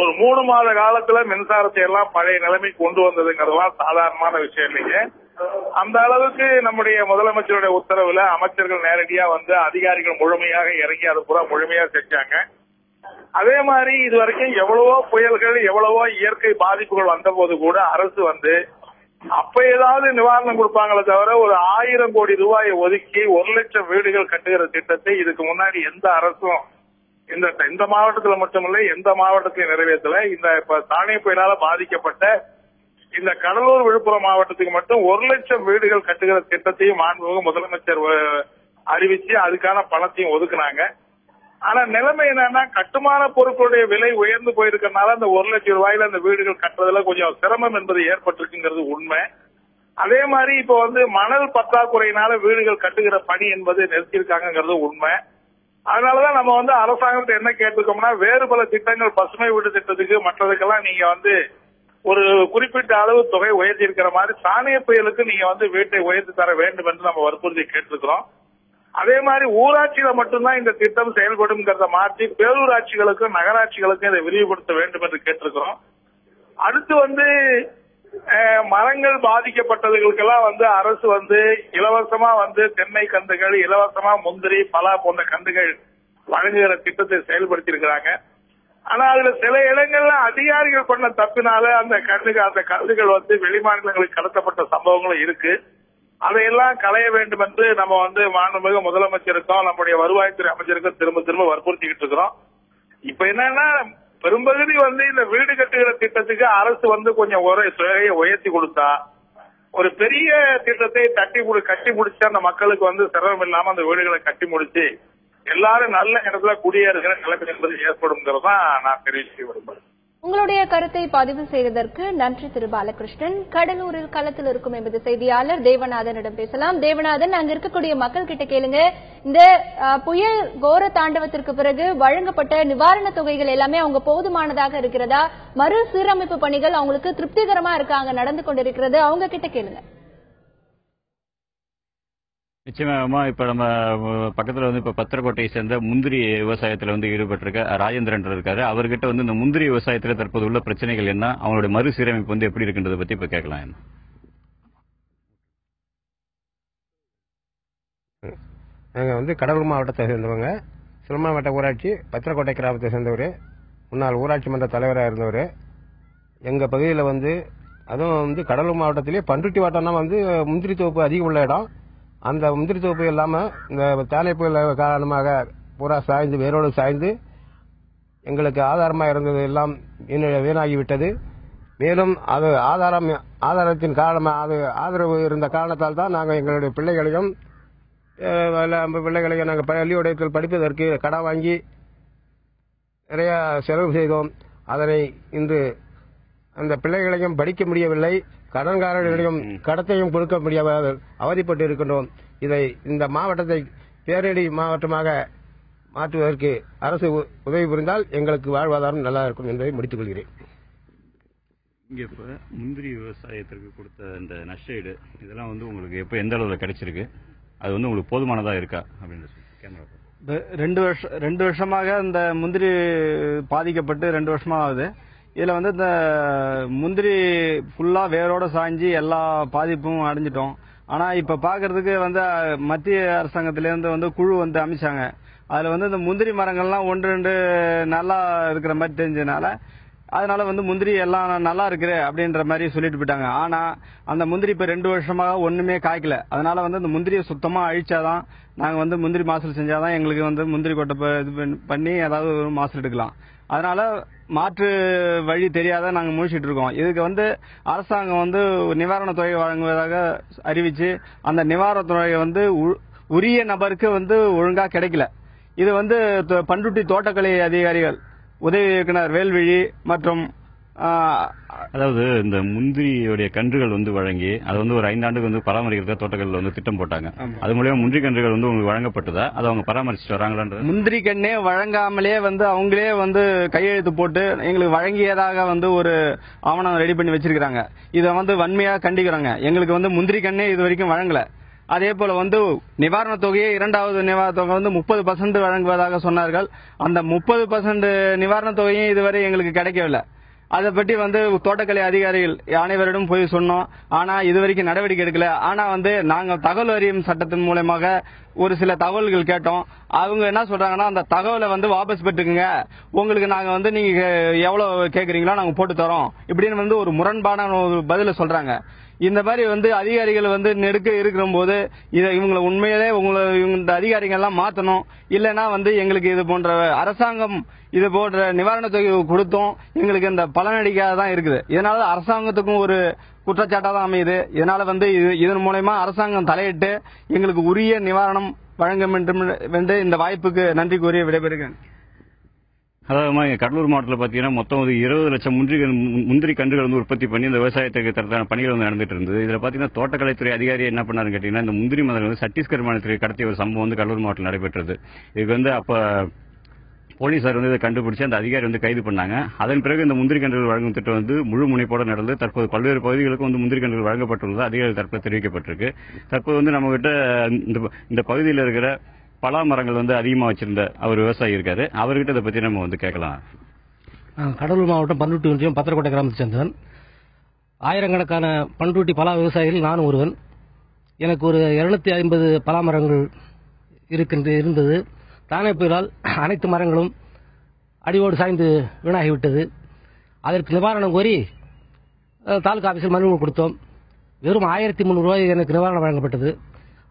ஒரு 3 மாத காலத்துல மின்சாரத்தை எல்லாம் பழைய நிலைமைக்கு கொண்டு வந்ததுங்கிறதுலாம் சாதாரணமான விஷயம் இல்லைங்க. அந்த அளவுக்கு நம்முடைய முதலமைச்சருடைய உத்தரவுல அமைச்சர்கள் நேரடியா அதிகாரிகள் முழுமையாக இறங்கி அது பூரா முழுமையா செஞ்சாங்க. அதே மாதிரி இதுவரைக்கும் எவ்வளவோ புயல்கள் எவ்வளவோ இயற்கை பாதிப்புகள் வந்த போது கூட அரசு அப்ப ஏதாவது நிவாரணம் கொடுப்பாங்களே தவிர ஒரு 1000 கோடி ரூபாயை ஒதுக்கி 1 லட்சம் வீடுகள் கட்டுகிற திட்டத்தை இதுக்கு முன்னாடி எந்த அரசும் இந்த மாவட்டத்துல மட்டுமில்ல எந்த மாவட்டத்திலையும் நிறைவேற்றல. இந்த இப்ப தானே புயலால பாதிக்கப்பட்ட இந்த கடலூர் விழுப்புரம் மாவட்டத்துக்கு மட்டும் 1 லட்சம் வீடுகள் கட்டுகிற திட்டத்தையும் மாண்புமிகு முதலமைச்சர் அறிவிச்சு அதுக்கான பணத்தையும் ஒதுக்குனாங்க. ஆனா நிலைமை என்னன்னா கட்டுமான பொருட்களுடைய விலை உயர்ந்து போயிருக்கனால அந்த 1 லட்சம் ரூபாயில அந்த வீடுகள் கட்டுறதுல கொஞ்சம் சிரமம் என்பது ஏற்பட்டிருக்குங்கிறது உண்மை. அதே மாதிரி இப்ப மணல் பற்றாக்குறையினால வீடுகள் கட்டுகிற பணி என்பது நிறுத்தியிருக்காங்கிறது உண்மை. அதனாலதான் நம்ம அரசாங்கத்தை என்ன கேட்டிருக்கோம்னா வேறு பல திட்டங்கள் பசுமை வீடு திட்டத்துக்கு மற்றதுக்கெல்லாம் நீங்க ஒரு குறிப்பிட்ட அளவு தொகை உயர்த்தி இருக்கிற மாதிரி தானே புயலுக்கு நீங்க வீட்டை உயர்த்தி தர வேண்டும் என்று நம்ம வற்புறுத்தி கேட்டிருக்கிறோம். அதே மாதிரி ஊராட்சியில மட்டும்தான் இந்த திட்டம் செயல்படும்ங்கிறத மாற்றி பேரூராட்சிகளுக்கும் நகராட்சிகளுக்கும் இதை விரிவுபடுத்த வேண்டும் என்று கேட்டிருக்கிறோம். அடுத்து மரங்கள் பாதிக்கப்பட்டவர்களுக்கெல்லாம் அரசு இலவசமா தென்னை கன்றுகள், இலவசமா முந்திரி, பலா போன்ற கன்றுகள் வழங்குகிற திட்டத்தை செயல்படுத்தி இருக்கிறாங்க. ஆனா அதுல சில இடங்கள்ல அதிகாரிகள் பண்ண தப்பினால அந்த கன்றுகள் வந்து வெளிமாநிலங்களுக்கு கடத்தப்பட்ட சம்பவங்களும் இருக்கு. அதையெல்லாம் களைய வேண்டும் என்று நம்ம வந்து மாண்புமிகு முதலமைச்சருக்கும் நம்முடைய வருவாய்த்துறை அமைச்சருக்கும் திரும்ப திரும்ப வற்புறுத்திக்கிட்டு இருக்கிறோம். இப்ப என்னன்னா பெரும்பகுதி வந்து இந்த வீடு கட்டுகிற திட்டத்துக்கு அரசு வந்து கொஞ்சம் தொகையை உயர்த்தி கொடுத்தா ஒரு பெரிய திட்டத்தை கட்டி முடிச்சு அந்த மக்களுக்கு வந்து சிரமம் இல்லாம அந்த வீடுகளை கட்டி முடிச்சு எல்லாரும் நல்ல இடத்துல குடியேறுகிற நிலைமை என்பது ஏற்படும்ங்கிறதா நான் தெரிவிக்க விரும்புகிறேன். உங்களுடைய கருத்தை பதிவு செய்ததற்கு நன்றி திரு பாலகிருஷ்ணன். கடலூரில் களத்தில் இருக்கும் எமது செய்தியாளர் தேவநாதனிடம் பேசலாம். தேவநாதன், அங்க இருக்கக்கூடிய மக்கள் கிட்ட கேளுங்க, இந்த புயல் கோர தாண்டவத்திற்கு பிறகு வழங்கப்பட்ட நிவாரண தொகைகள் எல்லாமே அவங்க போதுமானதாக இருக்கிறதா? மறுசீரமைப்பு பணிகள் அவங்களுக்கு திருப்திகரமா இருக்காங்க நடந்து கொண்டிருக்கிறது? அவங்க கிட்ட கேளுங்க. நிச்சயமா இப்ப நம்ம பக்கத்துல வந்து இப்ப பத்திரக்கோட்டையை சேர்ந்த முந்திரி விவசாயத்துல வந்து ஈடுபட்டிருக்க ராஜேந்திரன் இருக்காரு. அவர்கிட்ட வந்து இந்த முந்திரி விவசாயத்துல தற்போது உள்ள பிரச்சனைகள் என்ன, அவங்களுடைய மறுசீரமைப்பு வந்து எப்படி இருக்குன்றத பத்தி இப்ப கேட்கலாம். நாங்க வந்து கடலூர் மாவட்டத்தை சேர்ந்தவங்க, சிலம்பாவட்ட ஊராட்சி பத்திரக்கோட்டை கிராமத்தை சேர்ந்தவர், முன்னாள் ஊராட்சி மன்ற தலைவராக இருந்தவர். எங்க பகுதியில் வந்து அதுவும் வந்து கடலூர் மாவட்டத்திலேயே பண்ருட்டி வட்டம்னா வந்து முந்திரி தோப்பு அதிகம் உள்ள இடம். அந்த முந்திரி தோப்பு இல்லாமல் இந்த தானே புயல் காரணமாக பூரா சாய்ந்து வேரோடு சாய்ந்து எங்களுக்கு ஆதாரமாக இருந்தது எல்லாம் வீணாகிவிட்டது. மேலும் அது ஆதாரத்தின் காரணமாக அது ஆதரவு இருந்த காரணத்தால் தான் நாங்கள் எங்களுடைய பிள்ளைகளையும் நாங்கள் பள்ளிக்கூடத்தில் படிப்பதற்கு கடன் வாங்கி நிறைய செலவு செய்தோம். அதனை இன்று அந்த பிள்ளைகளையும் படிக்க முடியவில்லை, கடன்காரர்களிடம் கடத்தையும் கொடுக்க முடியாமல் அவதிப்பட்டு இருக்கின்றோம். இதை இந்த மாவட்டத்தை பேரிடி மாவட்டமாக மாற்றுவதற்கு அரசு உதவி புரிந்தால் எங்களுக்கு வாழ்வாதாரம் நல்லா இருக்கும் என்பதை முடித்துக் கொள்கிறேன். இங்க இப்ப முந்திரி விவசாயத்திற்கு கொடுத்த இந்த நஷ்டஈடு இதெல்லாம் வந்து உங்களுக்கு எப்ப எந்த அளவுல கிடைச்சிருக்கு, அது வந்து உங்களுக்கு போதுமானதா இருக்கா அப்படின்னு? 2 வருஷமாக இந்த முந்திரி பாதிக்கப்பட்டு 2 வருஷமா ஆகுது. இதுல வந்து இந்த முந்திரி ஃபுல்லா வேரோட சாய்ஞ்சி எல்லா பாதிப்பும் அடைஞ்சிட்டோம். ஆனா இப்ப பாக்குறதுக்கு வந்து மத்திய அரசாங்கத்திலிருந்து வந்து குழு வந்து அமைச்சாங்க. அதுல வந்து இந்த முந்திரி மரங்கள்லாம் 1-2 நல்லா இருக்கிற மாதிரி தெரிஞ்சதுனால அதனால வந்து முந்திரி எல்லாம் நல்லா இருக்கு அப்படின்ற மாதிரி சொல்லிட்டு போயிட்டாங்க. ஆனா அந்த முந்திரி இப்ப 2 வருஷமாக ஒண்ணுமே காய்க்கல. அதனால வந்து அந்த முந்திரியை சுத்தமா அழிச்சாதான் நாங்க வந்து முந்திரி மாசல் செஞ்சாதான் எங்களுக்கு வந்து முந்திரி கொட்டை இது பண்ணி ஏதாவது ஒரு மாசல் எடுக்கலாம். அதனால மாற்று வழி தெரியாத நாங்க முழிச்சிட்டு இருக்கோம். இதுக்கு வந்து அரசாங்கம் வந்து நிவாரண தொகை வழங்குவதாக அறிவிச்சு அந்த நிவாரண தொகை வந்து உரிய நபருக்கு வந்து ஒழுங்கா கிடைக்கல. இது வந்து பண்ருட்டி தோட்டக்கலை அதிகாரிகள் உதவி இயக்குனர் வேல்விழி மற்றும் அதாவது இந்த முந்திரியுடைய கன்றுகள் வந்து வழங்கி அது வந்து ஒரு 5 ஆண்டுக்கு வந்து பராமரிக்கிறதா தோட்டக்கல்ல வந்து திட்டம் போட்டாங்க. அது மூலமா முந்திரி கன்றுகள் வந்து உங்களுக்கு வழங்கப்பட்டதா, அதை அவங்க பராமரிச்சுட்டு வராங்களான்றது? முந்திரி கண்ணே வழங்காமலே வந்து அவங்களே வந்து கையெழுத்து போட்டு எங்களுக்கு வழங்கியதாக வந்து ஒரு ஆவணம் ரெடி பண்ணி வச்சிருக்காங்க. இதை வந்து வன்மையா கண்டிக்கிறாங்க. எங்களுக்கு வந்து முந்திரி கண்ணே இது வரைக்கும் வழங்கல. அதே போல வந்து நிவாரண தொகையை 2வது நிவாரண தொகை வந்து 30% வழங்குவதாக சொன்னார்கள். அந்த 30% நிவாரண தொகையும் இதுவரை எங்களுக்கு கிடைக்கவில்லை. அதை பற்றி வந்து தோட்டக்கலை அதிகாரிகள் அனைவரிடம் போய் சொன்னோம். ஆனா இதுவரைக்கும் நடவடிக்கை எடுக்கல. ஆனா வந்து நாங்க தகவல் அறியும் சட்டத்தின் மூலமாக ஒரு சில தகவல்கள் கேட்டோம். அவங்க என்ன சொல்றாங்கன்னா, அந்த தகவலை வந்து வாபஸ் பெற்றுக்குங்க, உங்களுக்கு நாங்க வந்து நீங்க எவ்வளவு கேக்குறீங்களோ நாங்க போட்டு தரோம் இப்படின்னு வந்து ஒரு முரண்பான ஒரு பதில சொல்றாங்க. இந்த மாதிரி வந்து அதிகாரிகள் வந்து நெருக்க இருக்கிற போது இவங்களை உண்மையிலே இந்த அதிகாரிகள் எல்லாம் மாத்தணும். இல்லைன்னா வந்து எங்களுக்கு இது போன்ற அரசாங்கம் இது போன்ற நிவாரண தொகை கொடுத்தோம் எங்களுக்கு இந்த பலனடிக்காக தான் இருக்குது. இதனால அரசாங்கத்துக்கும் ஒரு குற்றச்சாட்டா தான் அமையுது. இதனால வந்து இதன் மூலமா அரசாங்கம் தலையிட்டு எங்களுக்கு உரிய நிவாரணம் வழங்க வேண்டும் என்று இந்த வாய்ப்புக்கு நன்றி கூறி விடைபெறுகிறேன். அதாவது கடலூர் மாவட்டத்தில் பாத்தீங்கன்னா மொத்தம் 20 லட்சம் முந்திரி கன்றுகள் வந்து உற்பத்தி பண்ணி இந்த விவசாயத்துக்கு தரத்தான பணிகள் வந்து நடந்துட்டு இருந்தது. இதுல பாத்தீங்கன்னா தோட்டக்கலைத்துறை அதிகாரி என்ன பண்ணாருன்னு கேட்டீங்கன்னா, இந்த முந்திரி மரங்கள் வந்து சத்தீஸ்கர் மாநிலத்திற்கு கடத்திய ஒரு சம்பவம் வந்து கடலூர் மாவட்டத்தில் நடைபெற்றது. இதுக்கு வந்து அப்ப போலீசார் வந்து இதை கண்டுபிடிச்சு அந்த அதிகாரி வந்து கைது பண்ணாங்க. அதன் பிறகு இந்த முந்திரி கன்றுகள் வழங்கும் திட்டம் வந்து முழு முனைப்போட நடந்து தற்போது பல்வேறு பகுதிகளுக்கும் வந்து முந்திரி கன்றுகள் வழங்கப்பட்டுள்ளது அதிகாரிகள் தரப்பில் தெரிவிக்கப்பட்டிருக்கு. தற்போது வந்து நம்ம கிட்ட இந்த பகுதியில் இருக்கிற பலா மரங்கள் வந்து அதிகமா வச்சிருந்த அவர் விவசாயி இருக்காரு. அவர்கிட்ட இதை பத்தி நம்ம வந்து கேட்கலாம். கடலூர் மாவட்டம் பண்ருட்டி ஒன்றியம் பத்திரக்கோட்டை கிராமத்தை சேர்ந்தவன். ஆயிரக்கணக்கான பண்ருட்டி பலா விவசாயிகள் நானும் ஒருவன். எனக்கு ஒரு 250 பலா மரங்கள் இருந்தது. தானே புயலால் அனைத்து மரங்களும் அடியோடு சாய்ந்து வீணாகிவிட்டது. அதற்கு நிவாரணம் கோரி தாலுகா ஆபீஸில் மனு கொடுத்தோம். வெறும் 1300 ரூபாய் எனக்கு நிவாரணம் வழங்கப்பட்டது.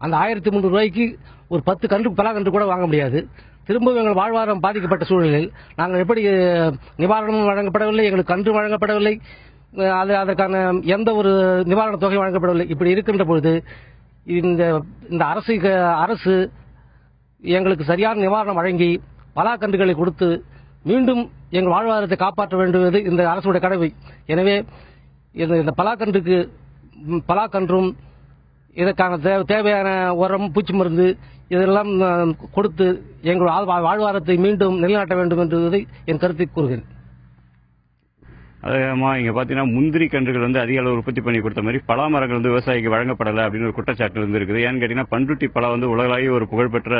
அந்த 1300 ரூபாய்க்கு ஒரு 10 கன்று பலாக்கன்று கூட வாங்க முடியாது. திரும்பவும் எங்கள் வாழ்வாதாரம் பாதிக்கப்பட்ட சூழலில் நாங்கள் எப்படி நிவாரணமும் வழங்கப்படவில்லை, எங்களுக்கு கன்று வழங்கப்படவில்லை, அதற்கான எந்த ஒரு நிவாரண தொகை வழங்கப்படவில்லை. இப்படி இருக்கின்ற பொழுது இந்த அரசு எங்களுக்கு சரியான நிவாரணம் வழங்கி பலாக்கன்றுகளை கொடுத்து மீண்டும் எங்கள் வாழ்வாதாரத்தை காப்பாற்ற வேண்டுவது இந்த அரசுடைய கடமை. எனவே இந்த பலாக்கன்றும் இதற்கான தேவையான உரம், பூச்சி மருந்து இதெல்லாம் கொடுத்து எங்கள் வாழ்வாதாரத்தை மீண்டும் நிலைநாட்ட வேண்டும் என்பதை என் கருத்தை கூறுகிறேன். அதேமா இங்க பாத்தீங்கன்னா முந்திரி கன்றுகள் வந்து அதிக அளவு உற்பத்தி பண்ணி கொடுத்த மாதிரி பலா மரங்கள் வந்து விவசாயிக்கு வழங்கப்படலை அப்படின்னு ஒரு குற்றச்சாட்டு வந்து இருக்குது. ஏன்னு கேட்டீங்கன்னா பண்ருட்டி பலா வந்து உலகளாவிய ஒரு புகழ்பெற்ற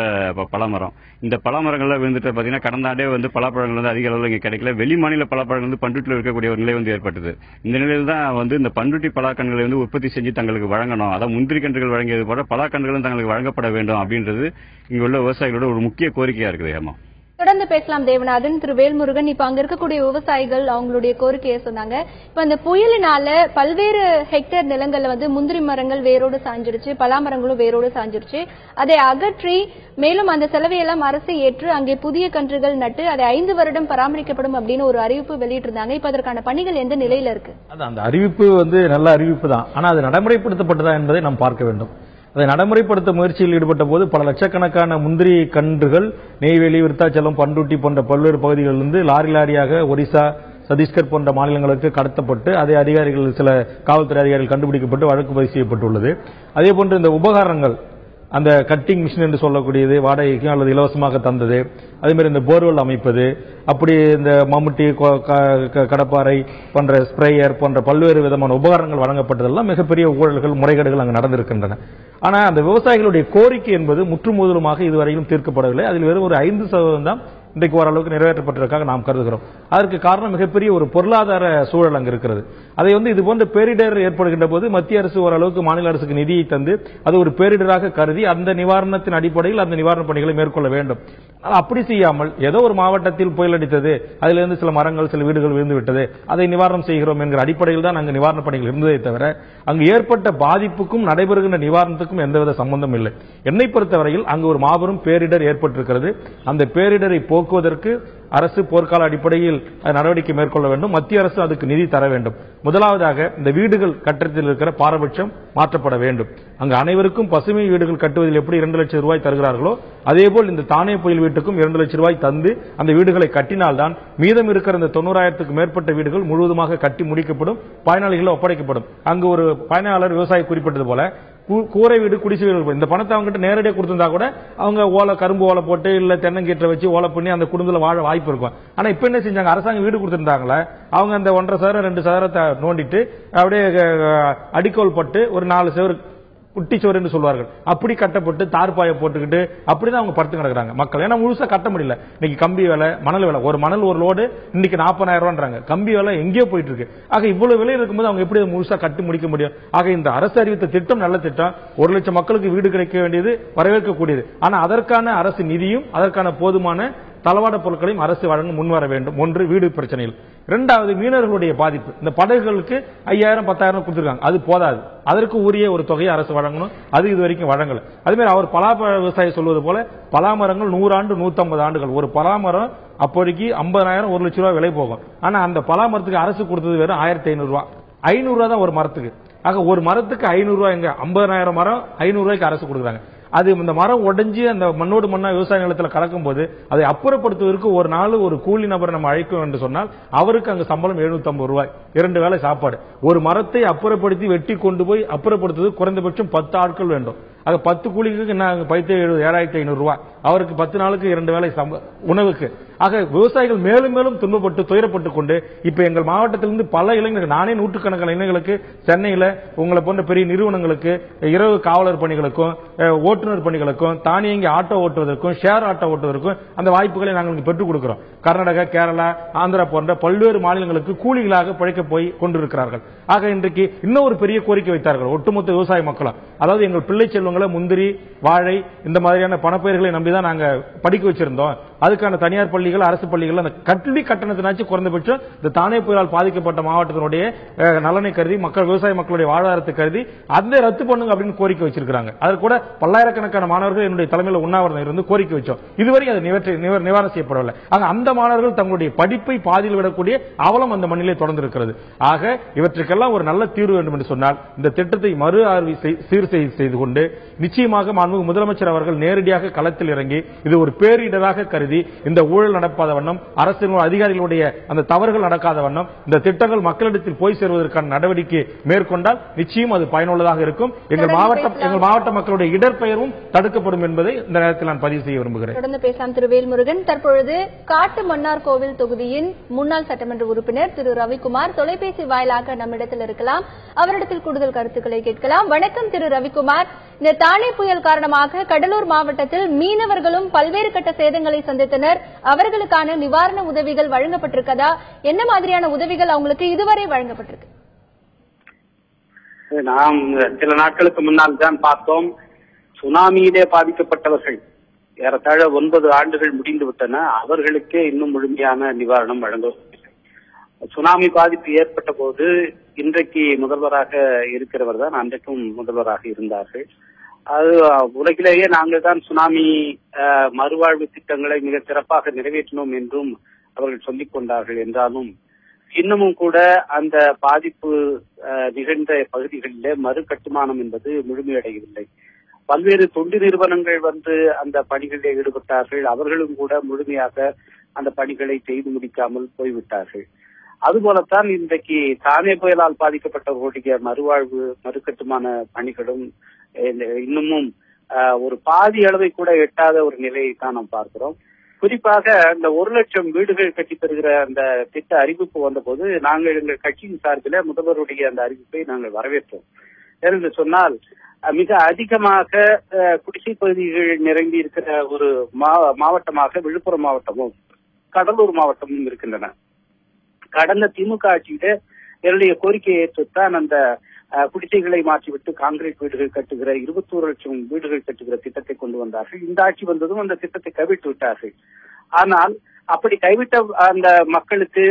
பலாமரம். இந்த பலாமரங்கள்ல வந்துட்டு பாத்தீங்கன்னா கடந்த ஆண்டே வந்து பலாப்பழங்கள் வந்து அதிக அளவில் இங்க கிடைக்கல. வெளி மாநில பலாப்பழங்கள் வந்து பண்ருட்டியில் இருக்கக்கூடிய ஒரு நிலை வந்து ஏற்பட்டது. இந்த நிலையில் தான் வந்து இந்த பண்ருட்டி பலாக்கன்றுகளை வந்து உற்பத்தி செஞ்சு தங்களுக்கு வழங்கணும், அதாவது முந்திரி கன்றுகள் வழங்கியது போல பலாக்கன்றுகளும் தங்களுக்கு வழங்கப்பட வேண்டும் அப்படின்றது இங்க உள்ள விவசாயிகளோட ஒரு முக்கிய கோரிக்கையா இருக்குது. ஏமா தொடர்ந்து பேசலாம் தேவநாதன். திரு வேல்முருகன், இப்ப அங்க இருக்கக்கூடிய விவசாயிகள் அவங்களுடைய கோரிக்கையை சொன்னாங்க. இப்ப அந்த புயலினால பல்வேறு ஹெக்டேர் நிலங்கள்ல வந்து முந்திரி மரங்கள் வேரோடு சாஞ்சிருச்சு, பலாமரங்களும் வேரோடு சாஞ்சிருச்சு. அதை அகற்றி மேலும் அந்த செலவையெல்லாம் அரசு ஏற்று அங்கே புதிய கன்றுகள் நட்டு அதை 5 வருடம் பராமரிக்கப்படும் அப்படின்னு ஒரு அறிவிப்பு வெளியிட்டிருந்தாங்க. இப்ப அதற்கான பணிகள் எந்த நிலையில இருக்கு? அந்த அறிவிப்பு வந்து நல்ல அறிவிப்பு தான், ஆனா அது நடைமுறைப்படுத்தப்பட்டதா என்பதை நாம் பார்க்க வேண்டும். அதை நடைமுறைப்படுத்த முயற்சியில் ஈடுபட்ட போது பல லட்சக்கணக்கான முந்திரி கன்றுகள் நெய்வேலி, விருத்தாச்சலம், பண்ருட்டி போன்ற பல்வேறு பகுதிகளிலிருந்து லாரியாக ஒரிசா, சத்தீஸ்கர் போன்ற மாநிலங்களுக்கு கடத்தப்பட்டு அதே அதிகாரிகள், சில காவல்துறை அதிகாரிகள் கண்டுபிடிக்கப்பட்டு வழக்கு பதிவு செய்யப்பட்டுள்ளது. அதே போன்று இந்த உபகரணங்கள், அந்த கட்டிங் மிஷின் என்று சொல்லக்கூடியது வாடகைக்கும் அல்லது இலவசமாக தந்தது, அதே மாதிரி இந்த போர்வெல் அமைப்பது, அப்படி இந்த மம்முட்டி, கடப்பாறை போன்ற ஸ்ப்ரேயர் போன்ற பல்வேறு விதமான உபகரணங்கள் வழங்கப்பட்டதெல்லாம் மிகப்பெரிய ஊழல்கள், முறைகேடுகள் அங்கு நடந்திருக்கின்றன. ஆனால் அந்த விவசாயிகளுடைய கோரிக்கை என்பது முற்றுமுதலுமாக இதுவரையிலும் தீர்க்கப்படவில்லை. அதில் வெறும் ஒரு 5% தான் இன்றைக்கு ஓரளவுக்கு நிறைவேற்றப்பட்டிருக்காக நாம் கருதுகிறோம். அதற்கு காரணம் மிகப்பெரிய ஒரு பொருளாதார சூழல் அங்கு இருக்கிறது. அதை வந்து இது போன்ற பேரிடர் ஏற்படுகின்ற போது மத்திய அரசு ஓரளவுக்கு மாநில அரசுக்கு நிதியை தந்து அது ஒரு பேரிடராக கருதி அந்த நிவாரணத்தின் அடிப்படையில் அந்த நிவாரண பணிகளை மேற்கொள்ள வேண்டும். அப்படி செய்யாமல் ஏதோ ஒரு மாவட்டத்தில் புயல் அடித்தது, அதிலிருந்து சில மரங்கள், சில வீடுகள் விழுந்து விட்டது, அதை நிவாரணம் செய்கிறோம் என்கிற அடிப்படையில் தான் அங்கு நிவாரண பணிகள் இருந்ததை தவிர அங்கு ஏற்பட்ட பாதிப்புக்கும் நடைபெறுகின்ற நிவாரணத்துக்கும் எந்தவித சம்பந்தம் இல்லை. என்னை பொறுத்தவரையில் அங்கு ஒரு மாபெரும் பேரிடர் ஏற்பட்டிருக்கிறது. அந்த பேரிடரை போக்குவதற்கு அரசு போர்க்கால அடிப்படையில் நடவடிக்கை மேற்கொள்ள வேண்டும். மத்திய அரசு அதுக்கு நிதி தர வேண்டும். முதலாவதாக இந்த வீடுகள் கட்டத்தில் இருக்கிற பாரபட்சம் மாற்றப்பட வேண்டும். அங்கு அனைவருக்கும் பசுமை வீடுகள் கட்டுவதில் எப்படி 2 லட்சம் ரூபாய் தருகிறார்களோ அதேபோல் இந்த தானே புயல் வீட்டுக்கும் 2 லட்சம் ரூபாய் தந்து அந்த வீடுகளை கட்டினால்தான் மீதம் இருக்கிற இந்த 90,000க்கும் மேற்பட்ட வீடுகள் முழுவதுமாக கட்டி முடிக்கப்படும், பயனாளிகள் ஒப்படைக்கப்படும். அங்கு ஒரு பயனாளர் விவசாயி குறிப்பிட்டது போல கூரை வீடு, குடிசை வீடு, இந்த பணத்தை அவங்க கிட்ட நேரடியாக கொடுத்திருந்தா கூட அவங்க கரும்பு ஓலை போட்டு இல்ல தென்னங்கீற்றை வச்சு ஓலை பண்ணி அந்த குடும்பத்தில் வாழ வாய்ப்பு இருக்கும். ஆனா இப்ப என்ன செஞ்சாங்க, அரசாங்கம் வீடு கொடுத்திருந்தாங்களே, அவங்க அந்த 1.5 2 சதுரத்தை நோண்டிட்டு அப்படியே அடிக்கோல் பட்டு ஒரு 4 செவரு குட்டிச்சோறு என்று சொல்வார்கள், அப்படி கட்டப்பட்டு தார்பாயை போட்டுக்கிட்டு அப்படிதான் அவங்க படுத்து கிடக்குறாங்க மக்கள். ஏன்னா முழுசா கட்ட முடியல. இன்னைக்கு கம்பி விலை, மணல் விலை, ஒரு மணல் ஒரு லோடு இன்னைக்கு 40,000 ரூபான்றாங்க. கம்பி விலை எங்கேயோ போயிட்டு இருக்கு. ஆக இவ்வளவு விலை இருக்கும்போது அவங்க எப்படி முழுசா கட்டி முடிக்க முடியும்? ஆக இந்த அரசு அறிவித்த திட்டம் நல்ல திட்டம். 1 லட்சம் மக்களுக்கு வீடு கிடைக்க வேண்டியது வரவேற்கக்கூடியது. ஆனா அதற்கான அரசு நிதியும் அதற்கான போதுமான தளவாட பொருட்களையும் அரசு வழங்க முன்வர வேண்டும். ஒன்று, வீடு பிரச்சனையில். 2வது, மீனவர்களுடைய பாதிப்பு. இந்த படகுகளுக்கு 5,000 10,000 கொடுத்திருக்காங்க, அது போதாது. அதற்கு உரிய ஒரு தொகையை அரசு வழங்கணும். அது இதுவரைக்கும் வழங்கல. அதே மாதிரி அவர் பலாப்பழ விவசாயி சொல்வது போல பலாமரங்கள் 100 ஆண்டு 150 ஆண்டுகள். ஒரு பலாமரம் அப்போதைக்கு 50,000 1 லட்சம் ரூபாய் விலை போகும். ஆனா அந்த பலாமரத்துக்கு அரசு கொடுத்தது வெறும் 1,500 ரூபாய். 500 ரூபாய் தான் ஒரு மரத்துக்கு. ஆக ஒரு மரத்துக்கு 500 ரூபாய், எங்க 50,000 மரம் 500 ரூபாய்க்கு அரசு கொடுக்குறாங்க. அது இந்த மரம் உடைஞ்சு அந்த மண்ணோடு மண்ணா விவசாய நிலத்தில் கலக்கும் போது அதை அப்புறப்படுத்துவதற்கு ஒரு நாள் ஒரு கூலி நபரை நம்ம அழைக்கும் என்று சொன்னால் அவருக்கு அங்க சம்பளம் 750 ரூபாய், 2 வேளை சாப்பாடு. ஒரு மரத்தை அப்புறப்படுத்தி வெட்டி கொண்டு போய் அப்புறப்படுத்துவது குறைந்தபட்சம் 10 ஆட்கள் வேண்டும். ஆக 10 கூலிக்கு என்ன 7,500 ரூபாய், அவருக்கு 10 நாளுக்கு 2 வேளை உணவுக்கு. ஆக விவசாயிகள் மேலும் மேலும் துன்பப்பட்டு துயரப்பட்டுக் கொண்டு இப்ப எங்கள் மாவட்டத்திலிருந்து பல இளைஞர்கள், நானே நூற்றுக்கணக்கான இளைஞர்களுக்கு சென்னையில உங்களை போன்ற பெரிய நிறுவனங்களுக்கு இரவு காவலர் பணிகளுக்கும் ஓட்டுநர் பணிகளுக்கும் தானியங்கி ஆட்டோ ஓட்டுவதற்கும் ஷேர் ஆட்டோ ஓட்டுவதற்கும் அந்த வாய்ப்புகளை நாங்கள் பெற்றுக் கொடுக்கிறோம். கர்நாடகா, கேரளா, ஆந்திரா போன்ற பல்வேறு மாநிலங்களுக்கு கூலிகளாக பிழைக்க போய் கொண்டிருக்கிறார்கள். ஆக இன்றைக்கு இன்னும் ஒரு பெரிய கோரிக்கை வைத்தார்கள் ஒட்டுமொத்த விவசாய மக்களும். அதாவது எங்கள் பிள்ளை செல்வங்களை முந்திரி, வாழை இந்த மாதிரியான பணப்பயிர்களை நம்பிதான் நாங்க படிக்க வச்சிருந்தோம். அதுக்கான தனியார் பள்ளிகள், அரசு பள்ளிகள் அந்த கல்வி கட்டணத்தினாச்சும் குறைந்தபட்சம் இந்த தானே புயலால் பாதிக்கப்பட்ட மாவட்டத்தினுடைய நலனை கருதி, விவசாய மக்களுடைய வாழ்வாதாரத்தை கருதி அதை ரத்து பண்ணுங்க அப்படின்னு கோரிக்கை வச்சிருக்காங்க. அது கூட பல்லாயிரக்கணக்கான மாணவர்கள் என்னுடைய தலைமையில் உண்ணாவிரதம் இருந்து கோரிக்கை வச்சோம். இதுவரை அது நிவாரணம் செய்யப்படவில்லை. அந்த மாணவர்கள் தங்களுடைய படிப்பை பாதியில் விடக்கூடிய அவலம் அந்த மண்ணிலே தொடர்ந்து இருக்கிறது. ஆக இவற்றுக்கெல்லாம் ஒரு நல்ல தீர்வு வேண்டும் என்று சொன்னால் இந்த திட்டத்தை மறு ஆய்வு செய்து கொண்டு நிச்சயமாக மாண்புமிகு முதலமைச்சர் அவர்கள் நேரடியாக களத்தில் இறங்கி இது ஒரு பேரிடராக கருதி இந்த ஊழல் நடக்காத வண்ணம், அரசு அதிகாரிகளுடைய அந்த தவறுகள் நடக்காத வண்ணம் இந்த திட்டங்கள் மக்களிடத்தில் போய் சேர்வதற்கான நடவடிக்கை மேற்கொண்டால் நிச்சயம் அது பயனுள்ளதாக இருக்கும். எங்கள் மாவட்ட மக்களுடைய இடர்பெயர்வும் தடுக்கப்படும் என்பதை இந்த நேரத்தில் நான் பதிவு செய்ய விரும்புகிறேன். தொடர்ந்து பேசாம் திரு வேல்முருகன். தற்பொழுது காட்டு மன்னார் கோவில் தொகுதியின் முன்னாள் சட்டமன்ற உறுப்பினர் திரு ரவிக்குமார் தொலைபேசி வாயிலாக நம்மிடத்தில் இருக்கலாம். அவரிடத்தில் கூடுதல் கருத்துக்களை கேட்கலாம். வணக்கம் திரு ரவிக்குமார். இந்த தானே புயல் காரணமாக கடலூர் மாவட்டத்தில் மீனவர்களும் பல்வேறு கட்ட சேதங்களை சந்தித்தனர். அவர்களுக்கான நிவாரண உதவிகள் வழங்கப்பட்டிருக்கதா? என்ன மாதிரியான உதவிகள் அவங்களுக்கு இதுவரை வழங்கப்பட்டிருக்கு? நாம் சில நாட்களுக்கு முன்னால் தான் பார்த்தோம். சுனாமியிலே பாதிக்கப்பட்டவர்கள் ஏறத்தாழ 9 ஆண்டுகள் முடிந்து விட்டன. அவர்களுக்கே இன்னும் முழுமையான நிவாரணம் வழங்கவில்லை. சுனாமி பாதிப்பு ஏற்பட்ட போது இன்றைக்கு முதல்வராக இருக்கிறவர் தான் அன்றைக்கும் முதல்வராக இருந்தார்கள். அது உலகிலேயே நாங்கள் தான் சுனாமி மறுவாழ்வு திட்டங்களை மிக சிறப்பாக நிறைவேற்றினோம் என்றும் அவர்கள் சொல்லிக் கொண்டார்கள். என்றாலும் இன்னமும் கூட அந்த பாதிப்பு நிகழ்ந்த பகுதிகளிலே மறு கட்டுமானம் என்பது முழுமையடையவில்லை. பல்வேறு தொண்டு நிறுவனங்கள் வந்து அந்த பணிகளில் ஈடுபட்டார்கள். அவர்களும் கூட முழுமையாக அந்த பணிகளை செய்து முடிக்காமல் போய்விட்டார்கள். அதுபோலத்தான் இன்றைக்கு தானே புயலால் பாதிக்கப்பட்டவர்களுடைய மறுவாழ்வு மறுகட்டுமான பணிகளும் இன்னமும் ஒரு பாதி அளவை கூட எட்டாத ஒரு நிலையை தான் நாம் பார்க்கிறோம். குறிப்பாக இந்த 1 லட்சம் வீடுகள் கட்டித் தருகிற அந்த திட்ட அறிவிப்பு வந்தபோது நாங்கள் எங்கள் கட்சியின் சார்பில் முதல்வருடைய அந்த அறிவிப்பை நாங்கள் வரவேற்றோம். ஏனென்று சொன்னால் மிக அதிகமாக குடிசை பகுதிகள் நிரம்பி இருக்கிற ஒரு மாவட்டமாக விழுப்புரம் மாவட்டமும் கடலூர் மாவட்டமும் இருக்கின்றன. கடந்த திமுக ஆட்சியில என்னுடைய கோரிக்கையை ஏற்றுத்தான் அந்த குடிசைகளை மாற்றிவிட்டு கான்கிரீட் வீடுகள் கட்டுகிற 21 லட்சம் வீடுகள் கட்டுகிற திட்டத்தை கொண்டு வந்தார்கள். இந்த ஆட்சி வந்ததும் அந்த திட்டத்தை கைவிட்டு விட்டார்கள். ஆனால் அப்படி கைவிட்ட அந்த மக்களுக்கு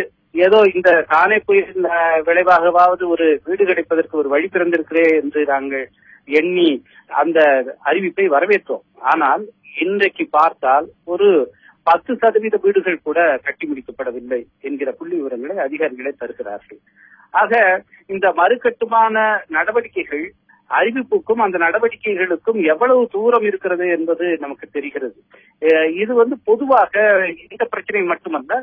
ஏதோ இந்த தானே புயல் விளைவாகவாவது ஒரு வீடு கிடைப்பதற்கு ஒரு வழி பிறந்திருக்கிறே என்று நாங்கள் எண்ணி அந்த அறிவிப்பை வரவேற்றோம். ஆனால் இன்றைக்கு பார்த்தால் ஒரு 10% வீடுகள் கூட கட்டி முடிக்கப்படவில்லை என்கிற புள்ளி விவரங்களை அதிகாரிகளே தருகிறார்கள். ஆக இந்த மறுகட்டுமான நடவடிக்கைகள் அறிவிப்புக்கும் அந்த நடவடிக்கைகளுக்கும் எவ்வளவு தூரம் இருக்கிறது என்பது நமக்கு தெரிகிறது. இது பொதுவாக இந்த பிரச்சனை மட்டுமல்ல,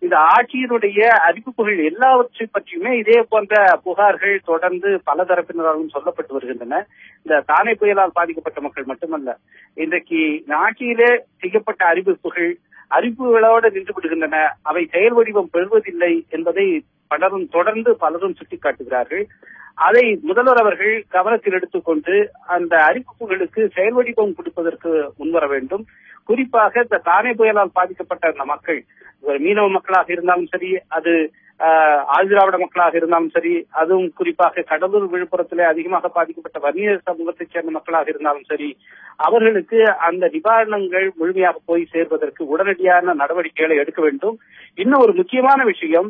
இந்த ஆட்சியினுடைய அறிவிப்புகள் எல்லாவற்றை பற்றியுமே இதே போன்ற புகார்கள் தொடர்ந்து பல தரப்பினராலும் சொல்லப்பட்டு வருகின்றன. இந்த தானே புயலால் பாதிக்கப்பட்ட மக்கள் மட்டுமல்ல, இன்றைக்கு ஆட்சியிலே செய்யப்பட்ட அறிவிப்புகளோடு நின்று விடுகின்றன. அவை செயல் வடிவம் பெறுவதில்லை என்பதை தொடர்ந்து பலரும் சுட்டிக்காட்டுகிறார்கள். அதை முதல்வர் அவர்கள் கவனத்தில் எடுத்துக்கொண்டு அந்த அறிவிப்புகளுக்கு செயல் வடிவம் கொடுப்பதற்கு முன்வர வேண்டும். குறிப்பாக இந்த தானே புயலால் பாதிக்கப்பட்ட அந்த மக்கள் மீனவ மக்களாக இருந்தாலும் சரி, அது ஆதிதிராவிட மக்களாக இருந்தாலும் சரி, அதுவும் குறிப்பாக கடலூர் விழுப்புரத்திலே அதிகமாக பாதிக்கப்பட்ட வன்னியர் சமூகத்தைச் சேர்ந்த மக்களாக இருந்தாலும் சரி, அவர்களுக்கு அந்த நிவாரணங்கள் முழுமையாக போய் சேர்வதற்கு உடனடியான நடவடிக்கைகளை எடுக்க வேண்டும். இன்னும் ஒரு முக்கியமான விஷயம்,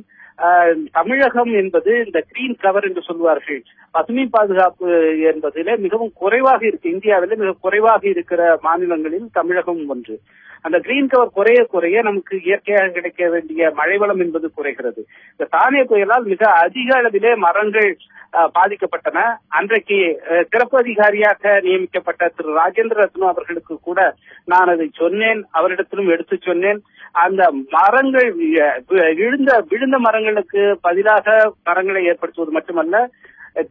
தமிழகம் என்பது இந்த கிரீன் கவர் என்று சொல்வார்கள், பசுமை பாதுகாப்பு என்பதிலே மிகவும் குறைவாக இருக்கு. இந்தியாவிலே மிக குறைவாக இருக்கிற மாநிலங்களில் தமிழகம் ஒன்று. அந்த கிரீன் கவர் குறைய குறைய நமக்கு இயற்கையாக கிடைக்க வேண்டிய மழை வளம் என்பது குறைகிறது. இந்த தானே புயலால் மிக அதிக அளவிலே மரங்கள் பாதிக்கப்பட்டன. அன்றைக்கு சிறப்பு அதிகாரியாக நியமிக்கப்பட்ட திரு ராஜேந்திர ரத்னு அவர்களுக்கு கூட நான் அதை சொன்னேன், அவரிடத்திலும் எடுத்து சொன்னேன். அந்த மரங்கள் விழுந்த மரங்களுக்கு பதிலாக மரங்களை ஏற்படுத்துவது மட்டுமல்ல,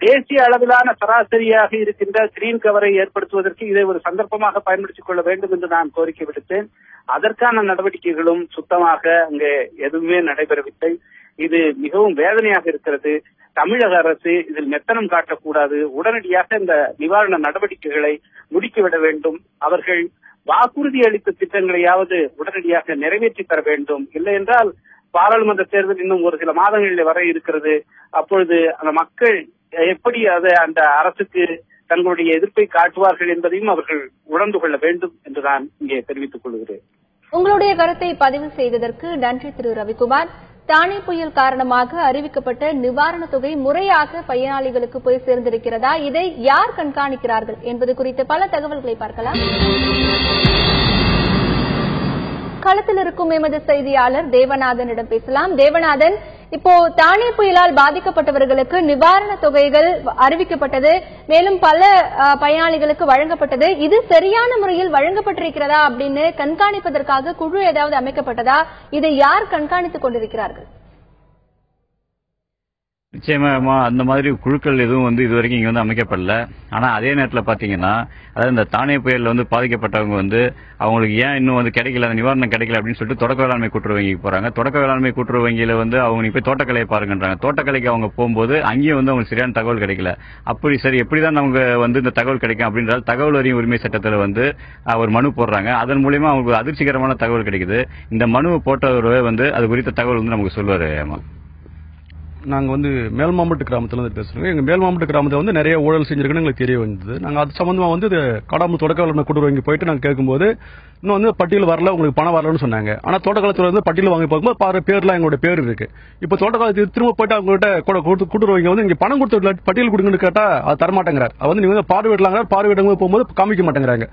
தேசிய அளவிலான சராசரியாக இருக்கின்ற கிரீன் கவரை ஏற்படுத்துவதற்கு இதை ஒரு சந்தர்ப்பமாக பயன்படுத்திக் கொள்ள வேண்டும் என்று நான் கோரிக்கை விடுத்தேன். அதற்கான நடவடிக்கைகளும் சுத்தமாக அங்கே எதுவுமே நடைபெறவில்லை. இது மிகவும் வேதனையாக இருக்கிறது. தமிழக அரசு இதில் மெத்தனம் காட்டக்கூடாது. உடனடியாக இந்த நிவாரண நடவடிக்கைகளை முடுக்கிவிட வேண்டும். அவர்கள் வாக்குறுதி அளித்த திட்டங்களையாவது உடனடியாக நிறைவேற்றி தர வேண்டும். இல்லை என்றால் பாராளுமன்ற தேர்தல் இன்னும் ஒரு சில மாதங்களில் வர இருக்கிறது. அப்பொழுது அந்த மக்கள் எப்படி அந்த அரசுக்கு தங்களுடைய எதிர்ப்பை காட்டுவார்கள் என்பதையும் அவர்கள் உணர்ந்து கொள்ள வேண்டும் என்று நான் இங்கே தெரிவித்துக் கொள்கிறேன். உங்களுடைய கருத்தை பதிவு செய்ததற்கு நன்றி திரு ரவிக்குமார். தானே புயல் காரணமாக அறிவிக்கப்பட்ட நிவாரணத் தொகை முறையாக பயனாளிகளுக்கு போய் சேர்ந்திருக்கிறதா, இதை யார் கண்காணிக்கிறார்கள் என்பது குறித்த பல தகவல்களை பார்க்கலாம். களத்தில் இருக்கும் எமது செய்தியாளர் தேவநாதனிடம் பேசலாம். தேவநாதன், இப்போ தானே புயலால் பாதிக்கப்பட்டவர்களுக்கு நிவாரணத் தொகைகள் அறிவிக்கப்பட்டது, மேலும் பல பயனாளிகளுக்கு வழங்கப்பட்டது. இது சரியான முறையில் வழங்கப்பட்டிருக்கிறதா அப்படின்னு கண்காணிப்பதற்காக குழு ஏதாவது அமைக்கப்பட்டதா? இதை யார் கண்காணித்துக் கொண்டிருக்கிறார்கள்? நிச்சயமா அந்த மாதிரி குழுக்கள் எதுவும் இதுவரைக்கும் இங்க அமைக்கப்படல. ஆனா அதே நேரத்தில் பாத்தீங்கன்னா, அதாவது இந்த தானே புயல்ல பாதிக்கப்பட்டவங்க அவங்களுக்கு ஏன் இன்னும் கிடைக்கல, அந்த நிவாரணம் கிடைக்கல அப்படின்னு சொல்லிட்டு தொடக்க வேளாண்மை கூட்டுறவு வங்கிக்கு போறாங்க. தொடக்க வேளாண்மை கூட்டுறவு வங்கியில அவங்க நீ போய் தோட்டக்கலையை பாருங்கன்றாங்க. தோட்டக்கலைக்கு அவங்க போகும்போது அங்கேயும் அவங்களுக்கு சரியான தகவல் கிடைக்கல. அப்படி சரி எப்படிதான் அவங்க இந்த தகவல் கிடைக்கும் அப்படின்றால் தகவல் அறியும் உரிமை சட்டத்தில் ஒரு மனு போடுறாங்க. அதன் மூலியமா அவங்களுக்கு அதிர்ச்சிகரமான தகவல் கிடைக்குது. இந்த மனுவை போட்டவரே அது குறித்த தகவல் நமக்கு சொல்லுவாரு. நாங்க மேல்மாம்பட்டு கிராமத்துல பேசுறோம். எங்க மேல்மாம்பட்டு கிராமத்துல நிறைய ஊழல் செஞ்சிருக்குன்னு எங்களுக்கு தெரிய வந்தது. நாங்க அது சம்பந்தமா கடாம்பு தொடக்க வேளாண்மை கூட்டுறவு வங்கி போயிட்டு நாங்க கேட்கும்போது இன்னும் பட்டியல் வரல, உங்களுக்கு பணம் வரலன்னு சொன்னாங்க. ஆனா தோட்டக்காலத்துல பட்டியல் வாங்கி பார்க்கும்போது பேர்லாம் எங்களோட பேர் இருக்கு. இப்ப தோட்டக்காலத்துக்கு திரும்ப போயிட்டு அவங்ககிட்ட கூட்டுறவு வங்கி இங்க பணம் கொடுத்து பட்டியல் கொடுங்கன்னு கேட்டா அது தரமாட்டேங்கிறார். நீங்க பார்வையிடலாங்க, பார்வையிடும் போகும்போது காமிக்க மாட்டேங்கிறாங்க.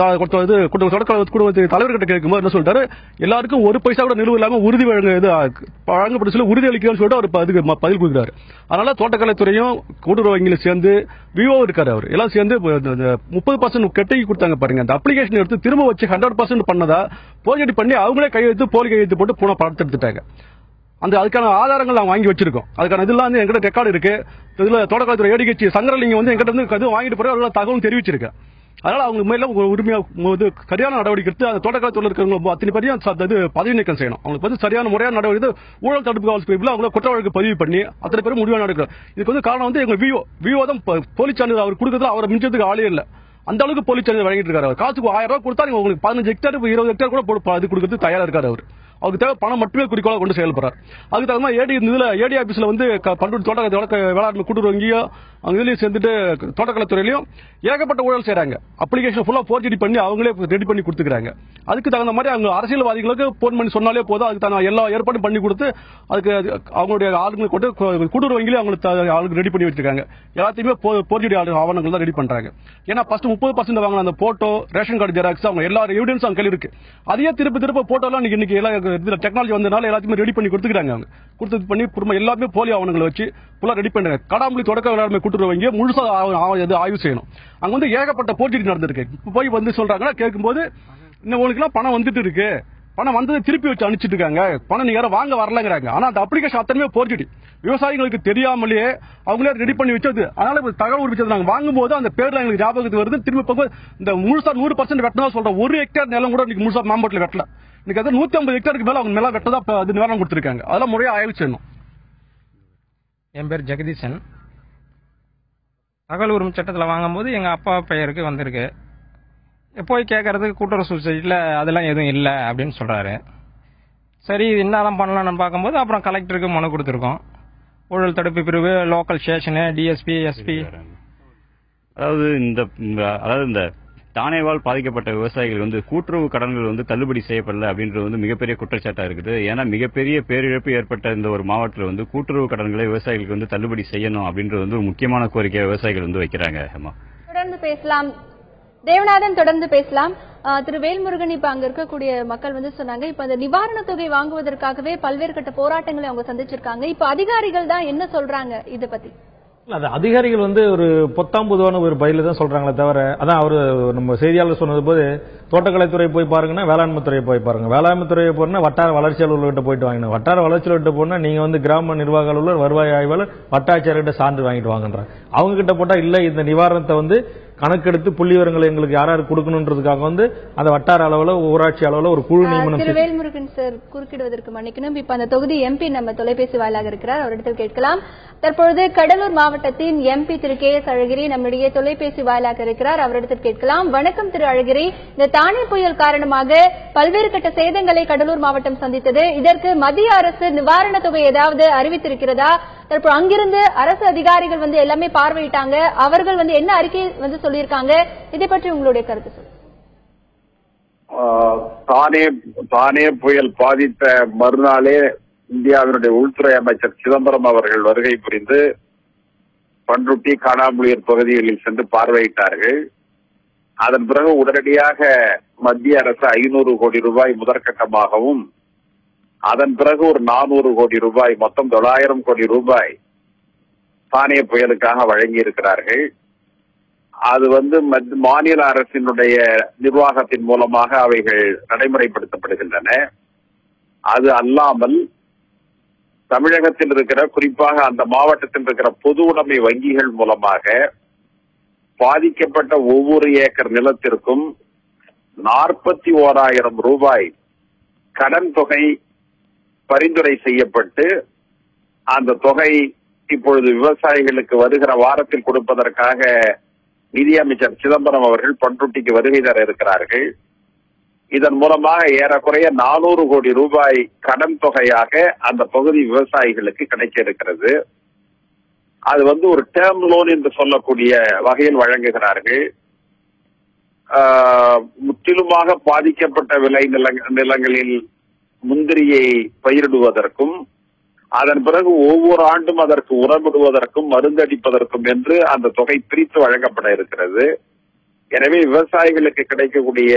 தொடக்க தலைவர்கிட்ட கேட்கும்போது என்ன சொல்லிட்டாரு, எல்லாருக்கும் ஒரு பைசா கூட நிலுவை இல்லாம உறுதி வழங்கப்பட்ட சொல்ல உறுதி அளிக்கணும்னு சொல்லிட்டு அவர் அதுக்கு பதில் கொடுக்கிறாரு. அதனால தோட்டக்கலைத்துறையும் கூட்டுறவு வங்கியில சேர்ந்து விவோ இருக்காரு, அவர் எல்லாம் சேர்ந்து 30% கெட்டகி கொடுத்தாங்க பாருங்க. அந்த அப்ளிகேஷன் எடுத்து திரும்ப வச்சு 100% பண்ணதா போர்ஜரி பண்ணி அவங்களே கையெழுத்து போலி கையெழுத்து போட்டு போன பணத்தை எடுத்துட்டாங்க. அதுக்கான ஆதாரங்கள் நாங்க வாங்கி வச்சிருக்கோம். அதுக்கான இதெல்லாம் எங்கிட்ட ரெக்கார்டு இருக்கு. இதுல தோட்டக்கலைத்துறை ஏடிகட்சி சங்கரலிங்கம் எங்கிட்ட வாங்கிட்டு போற தகவல் தெரிவிச்சிருக்கேன். அதனால அவங்க மேல உரிமையா சரியான நடவடிக்கை எடுத்து அந்த தோட்டக்கலைத்துறையில் இருக்கிறவங்க அத்தனை பேரையும் பதவி நீக்கம் செய்யணும். அவங்களுக்கு சரியான முறையான நடவடிக்கை ஊழல் தடுப்பு காவல் பிரிவில் அவங்க குற்ற வழக்கு பதிவு பண்ணி அத்தனை பேரும் முடிவாக நடக்கும். இதுக்கு காரணம் எங்க விவோ தான் போலீஸ் சான்றிதழ் அவர் கொடுக்கறது அவரை மிஞ்சதுக்கு ஆளே இல்லை. அந்த அளவுக்கு போலீஸ் சான்றிதழ் வழங்கிட்டு இருக்காரு. காசுக்கு 1000 ரூபாய் கொடுத்தா நீங்க உங்களுக்கு 15 ஹெக்டர் 20 ஹெக்டர் கூட அது கொடுக்கறது தயாரா இருக்காரு. அவருக்கு தேவை பணம் மட்டுமே குறிக்கோளா கொண்டு செயல்படுறார். அதுக்கு தகுந்த ஏடி ஆபீஸ்ல பண்ருட்டி தொடக்க வேளாண்மை கூட்டுறவு வங்கியோ அங்க இதுலயும் சேர்ந்துட்டு தோட்டக்கலைத்துறையிலையும் ஏகப்பட்ட ஊழல் செய்யறாங்க. அப்ளிகேஷன் ஃபுல்லா போர்ஜரி பண்ணி அவங்களே ரெடி பண்ணி கொடுத்துக்கிறாங்க. அதுக்கு தகுந்த மாதிரி அவங்க அரசியல்வாதிகளுக்கு போன் பண்ணி சொன்னாலே போதும், அதுக்கு தகுந்த எல்லா ஏற்பாடும் பண்ணி கொடுத்து அதுக்கு அவங்களுடைய ஆளுங்களுக்கு கொண்டு கூட்டுறவு வங்கியிலே அவங்களுக்கு ஆளுக்கு ரெடி பண்ணி வச்சிருக்காங்க. எல்லாத்தையுமே போர்ஜரி ஆவணங்கள் தான் ரெடி பண்றாங்க. ஏன்னா ஃபர்ஸ்ட் 30% வாங்கின அந்த போட்டோ, ரேஷன் கார்டு ஜெராக்ஸ், அவங்க எல்லா எவிடன்ஸ் அவங்க கையில் இருக்கு. அதையே திருப்ப போட்டோலாம் இன்னைக்கு எல்லாம் டெக்னாலஜி வந்தனால எல்லாத்தையுமே ரெடி பண்ணி கொடுத்துக்கிறாங்க. அவங்க கொடுத்து பண்ணி எல்லாமே போலி ஆவணங்களை வச்சு ஃபுல்லா ரெடி பண்றாங்க. கடாம்புலி தொடக்க வேளாண்மை கூட்டுறவு வங்கியை முழுசா ஆய்வு செய்யணும். அங்க ஏகப்பட்ட போர்ஜரி நடந்திருக்கு. போய் சொல்றாங்கன்னா கேட்கும்போது இன்னும் உங்களுக்கு பணம் வந்துட்டு இருக்கு, பணம் வந்தது திருப்பி வச்சு அனுப்பிச்சிட்டு இருக்காங்க, பணம் நீங்க யாரும் வாங்க வரலங்கிறாங்க. ஆனா அந்த அப்ளிகேஷன் அத்தனையுமே போர்ஜரி. விவசாயிகளுக்கு தெரியாமலேயே அவங்களே ரெடி பண்ணி வச்சது. அதனால தகவல் உரிச்சது நாங்க வாங்கும்போது அந்த பேர்ல எங்களுக்கு ஞாபகத்துக்கு வருது. திரும்ப இந்த முழுசா 100% வெட்டினா சொல்றோம். 1 ஹெக்டேர் நிலம் கூட இன்னைக்கு முழுசா மாம்பட்டில் வெட்டல. இன்னைக்கு 150 ஹெக்டருக்கு மேல அவங்க நிலம் வெட்டதா அது நிவாரணம் கொடுத்திருக்காங்க. அதெல்லாம் முறையா ஆய்வு செய்யணும். என் பேர் ஜெகதீசன். தகவல் உரிமை சட்டத்தில் வாங்கும்போது எங்க அப்பா பெயருக்கு வந்திருக்கு. போய் கேட்கறதுக்கு கூட்டுறவு சொசைட்டியில் அதெல்லாம் எதுவும் இல்லை அப்படின்னு சொல்றாரு. சரி இது என்னதான் பண்ணலாம்னு பார்க்கும்போது அப்புறம் கலெக்டருக்கு மனு கொடுத்துருக்கோம். ஊழல் தடுப்பு பிரிவு, லோக்கல் ஸ்டேஷனு, டிஎஸ்பி, எஸ்பி. அதாவது இந்த தானேவால் பாதிக்கப்பட்ட விவசாயிகள் கூட்டுறவு கடன்கள் தள்ளுபடி செய்யப்படல அப்படின்றது மிகப்பெரிய குற்றச்சாட்டா இருக்குது. ஏன்னா மிகப்பெரிய பேரிழப்பு ஏற்பட்ட இந்த ஒரு மாவட்டத்தில் கூட்டுறவு கடன்களை விவசாயிகளுக்கு தள்ளுபடி செய்யணும் அப்படின்றது ஒரு முக்கியமான கோரிக்கையை விவசாயிகள் வைக்கிறாங்க. தொடர்ந்து பேசலாம் தேவநாதன், தொடர்ந்து பேசலாம். திரு வேல்முருகன், இப்ப அங்க இருக்கக்கூடிய மக்கள் சொன்னாங்க, இப்ப அந்த நிவாரண தொகை வாங்குவதற்காகவே பல்வேறு கட்ட போராட்டங்களை அவங்க சந்திச்சிருக்காங்க. இப்ப அதிகாரிகள் தான் என்ன சொல்றாங்க இதை பத்தி? அது அதிகாரிகள் ஒரு பொத்தாம் பொதுவான ஒரு பதில தான் சொல்றாங்களே தவிர, அதான் அவரு நம்ம செய்தியாளர் சொன்னது போது தோட்டக்கலைத்துறை போய் பாருங்கன்னா வேளாண்மை துறையை போய் பாருங்க, வேளாண்மை துறையை போனா வட்டார வளர்ச்சி அலுவலர்கிட்ட போயிட்டு வாங்கினோம், வட்டார வளர்ச்சி அலுவலர்கிட்ட போனா நீங்க கிராம நிர்வாக அலுவலர், வருவாய் ஆய்வாளர், வட்டாட்சியர்கிட்ட சான்று வாங்கிட்டு வாங்கன்றாங்க. அவங்க கிட்ட போட்டா இல்ல இந்த நிவாரணத்தை கணக்கெடுத்து புள்ளி விவரங்களை எங்களுக்கு யாராரு கொடுக்கணும்ன்றதுக்காக அந்த வட்டார அளவுல ஊராட்சி அளவுல ஒரு குழு நியமனம். திரு வேல்முருகன் சார், குறுக்கிடுவதற்கு மன்னிக்கணும். இப்ப அந்த தொகுதி எம்பி நம்ம தொலைபேசி வாயிலாக இருக்கிறார், அவரிடத்தில் கேட்கலாம். தற்பொழுது கடலூர் மாவட்டத்தின் எம்பி திரு KS அழகிரி நம்மிடையே தொலைபேசி வாயிலாக இருக்கிறார், அவரிடத்தில் கேட்கலாம். வணக்கம் திரு அழகிரி. இந்த தானே புயல் காரணமாக பல்வேறு கட்ட சேதங்களை கடலூர் மாவட்டம் சந்தித்தது. இதற்கு மத்திய அரசு நிவாரண தொகை ஏதாவது அறிவித்திருக்கிறதா? தற்போது அங்கிருந்து அரசு அதிகாரிகள் எல்லாமே பார்வையிட்டாங்க, அவர்கள் என்ன அறிக்கை சொல்லியிருக்காங்க, இதை பற்றி உங்களுடைய கருத்து சொல்லுங்க. தானே புயல் பாதித்த மறுநாளே இந்தியாவினுடைய உள்துறை அமைச்சர் சிதம்பரம் அவர்கள் வருகை புரிந்து பண்ருட்டி, காணாம்புலியூர் பகுதிகளில் சென்று பார்வையிட்டார்கள். அதன் பிறகு உடனடியாக மத்திய அரசு 500 கோடி ரூபாய் முதற்கட்டமாகவும், அதன் பிறகு ஒரு 400 கோடி ரூபாய், மொத்தம் 900 கோடி ரூபாய் தானே புயலுக்காக வழங்கி இருக்கிறார்கள். அது மாநில அரசினுடைய நிர்வாகத்தின் மூலமாக அவைகள் நடைமுறைப்படுத்தப்படுகின்றன. அது அல்லாமல் தமிழகத்தில் இருக்கிற, குறிப்பாக அந்த மாவட்டத்தில் இருக்கிற பொது உடைமை வங்கிகள் மூலமாக பாதிக்கப்பட்ட ஒவ்வொரு ஏக்கர் நிலத்திற்கும் 41,000 ரூபாய் கடன் தொகை பரிந்துரை செய்யப்பட்டு, அந்த தொகை இப்பொழுது விவசாயிகளுக்கு வருகிற வாரத்தில் கொடுப்பதற்காக நிதியமைச்சர் சிதம்பரம் அவர்கள் பண்ருட்டிக்கு வருகை தர இருக்கிறார்கள். இதன் மூலமாக ஏறக்குறைய 400 கோடி ரூபாய் கடன் தொகையாக அந்த பகுதி விவசாயிகளுக்கு கிடைக்க இருக்கிறது. அது ஒரு டேர்ம் லோன் என்று சொல்லக்கூடிய வகையில் வழங்குகிறார்கள். முற்றிலுமாக பாதிக்கப்பட்ட விளை நிலங்களில் முந்திரியை பயிரிடுவதற்கும், அதன் பிறகு ஒவ்வொரு ஆண்டும் அதற்கு உரமிடுவதற்கும், மருந்தடிப்பதற்கும் என்று அந்த தொகை பிரித்து வழங்கப்பட இருக்கிறது. எனவே விவசாயிகளுக்கு கிடைக்கக்கூடிய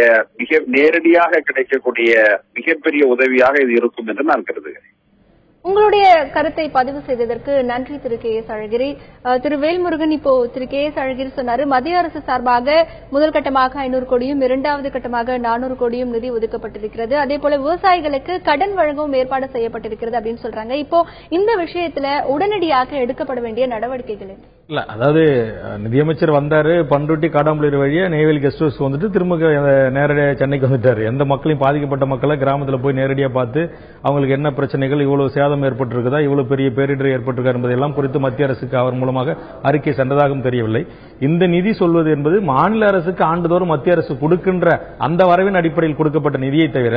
நேரடியாக கிடைக்கக்கூடிய மிகப்பெரிய உதவியாக இது இருக்கும் என்று நான் கருதுகிறேன். உங்களுடைய கருத்தை பதிவு செய்ததற்கு நன்றி திரு கே எஸ் அழகிரி. திரு வேல்முருகன், இப்போ திரு கே எஸ் அழகிரி சொன்னாரு, மத்திய அரசு சார்பாக முதல் கட்டமாக 500 கோடியும் 2வது கட்டமாக 400 கோடியும் நிதி ஒதுக்கப்பட்டிருக்கிறது. அதே போல விவசாயிகளுக்கு கடன் வழங்கவும் ஏற்பாடு செய்யப்பட்டிருக்கிறது அப்படின்னு சொல்றாங்க. இப்போ இந்த விஷயத்துல உடனடியாக எடுக்கப்பட வேண்டிய நடவடிக்கைகள் இல்ல, அதாவது நிதியமைச்சர் வந்தாரு, பண்ருட்டி காடாம்புலியூர் வழியா நெய்வேலி கெஸ்ட் ஹவுஸ் வந்துட்டு திரும்ப நேரடியாக சென்னைக்கு வந்துட்டாரு. எந்த மக்களையும் பாதிக்கப்பட்ட மக்களை கிராமத்தில் போய் நேரடியாக பார்த்து அவங்களுக்கு என்ன பிரச்சனைகள், இவ்வளவு சேதம் ஏற்பட்டிருக்குதா, இவ்வளவு பெரிய பேரிடர் ஏற்பட்டிருக்கா என்பதெல்லாம் குறித்து மத்திய அரசுக்கு அவர் மூலமாக அறிக்கை சென்றதாகவும் தெரியவில்லை. இந்த நிதி சொல்வது என்பது மாநில அரசுக்கு ஆண்டுதோறும் மத்திய அரசு கொடுக்கின்ற அந்த வரவின் அடிப்படையில் கொடுக்கப்பட்ட நிதியை தவிர,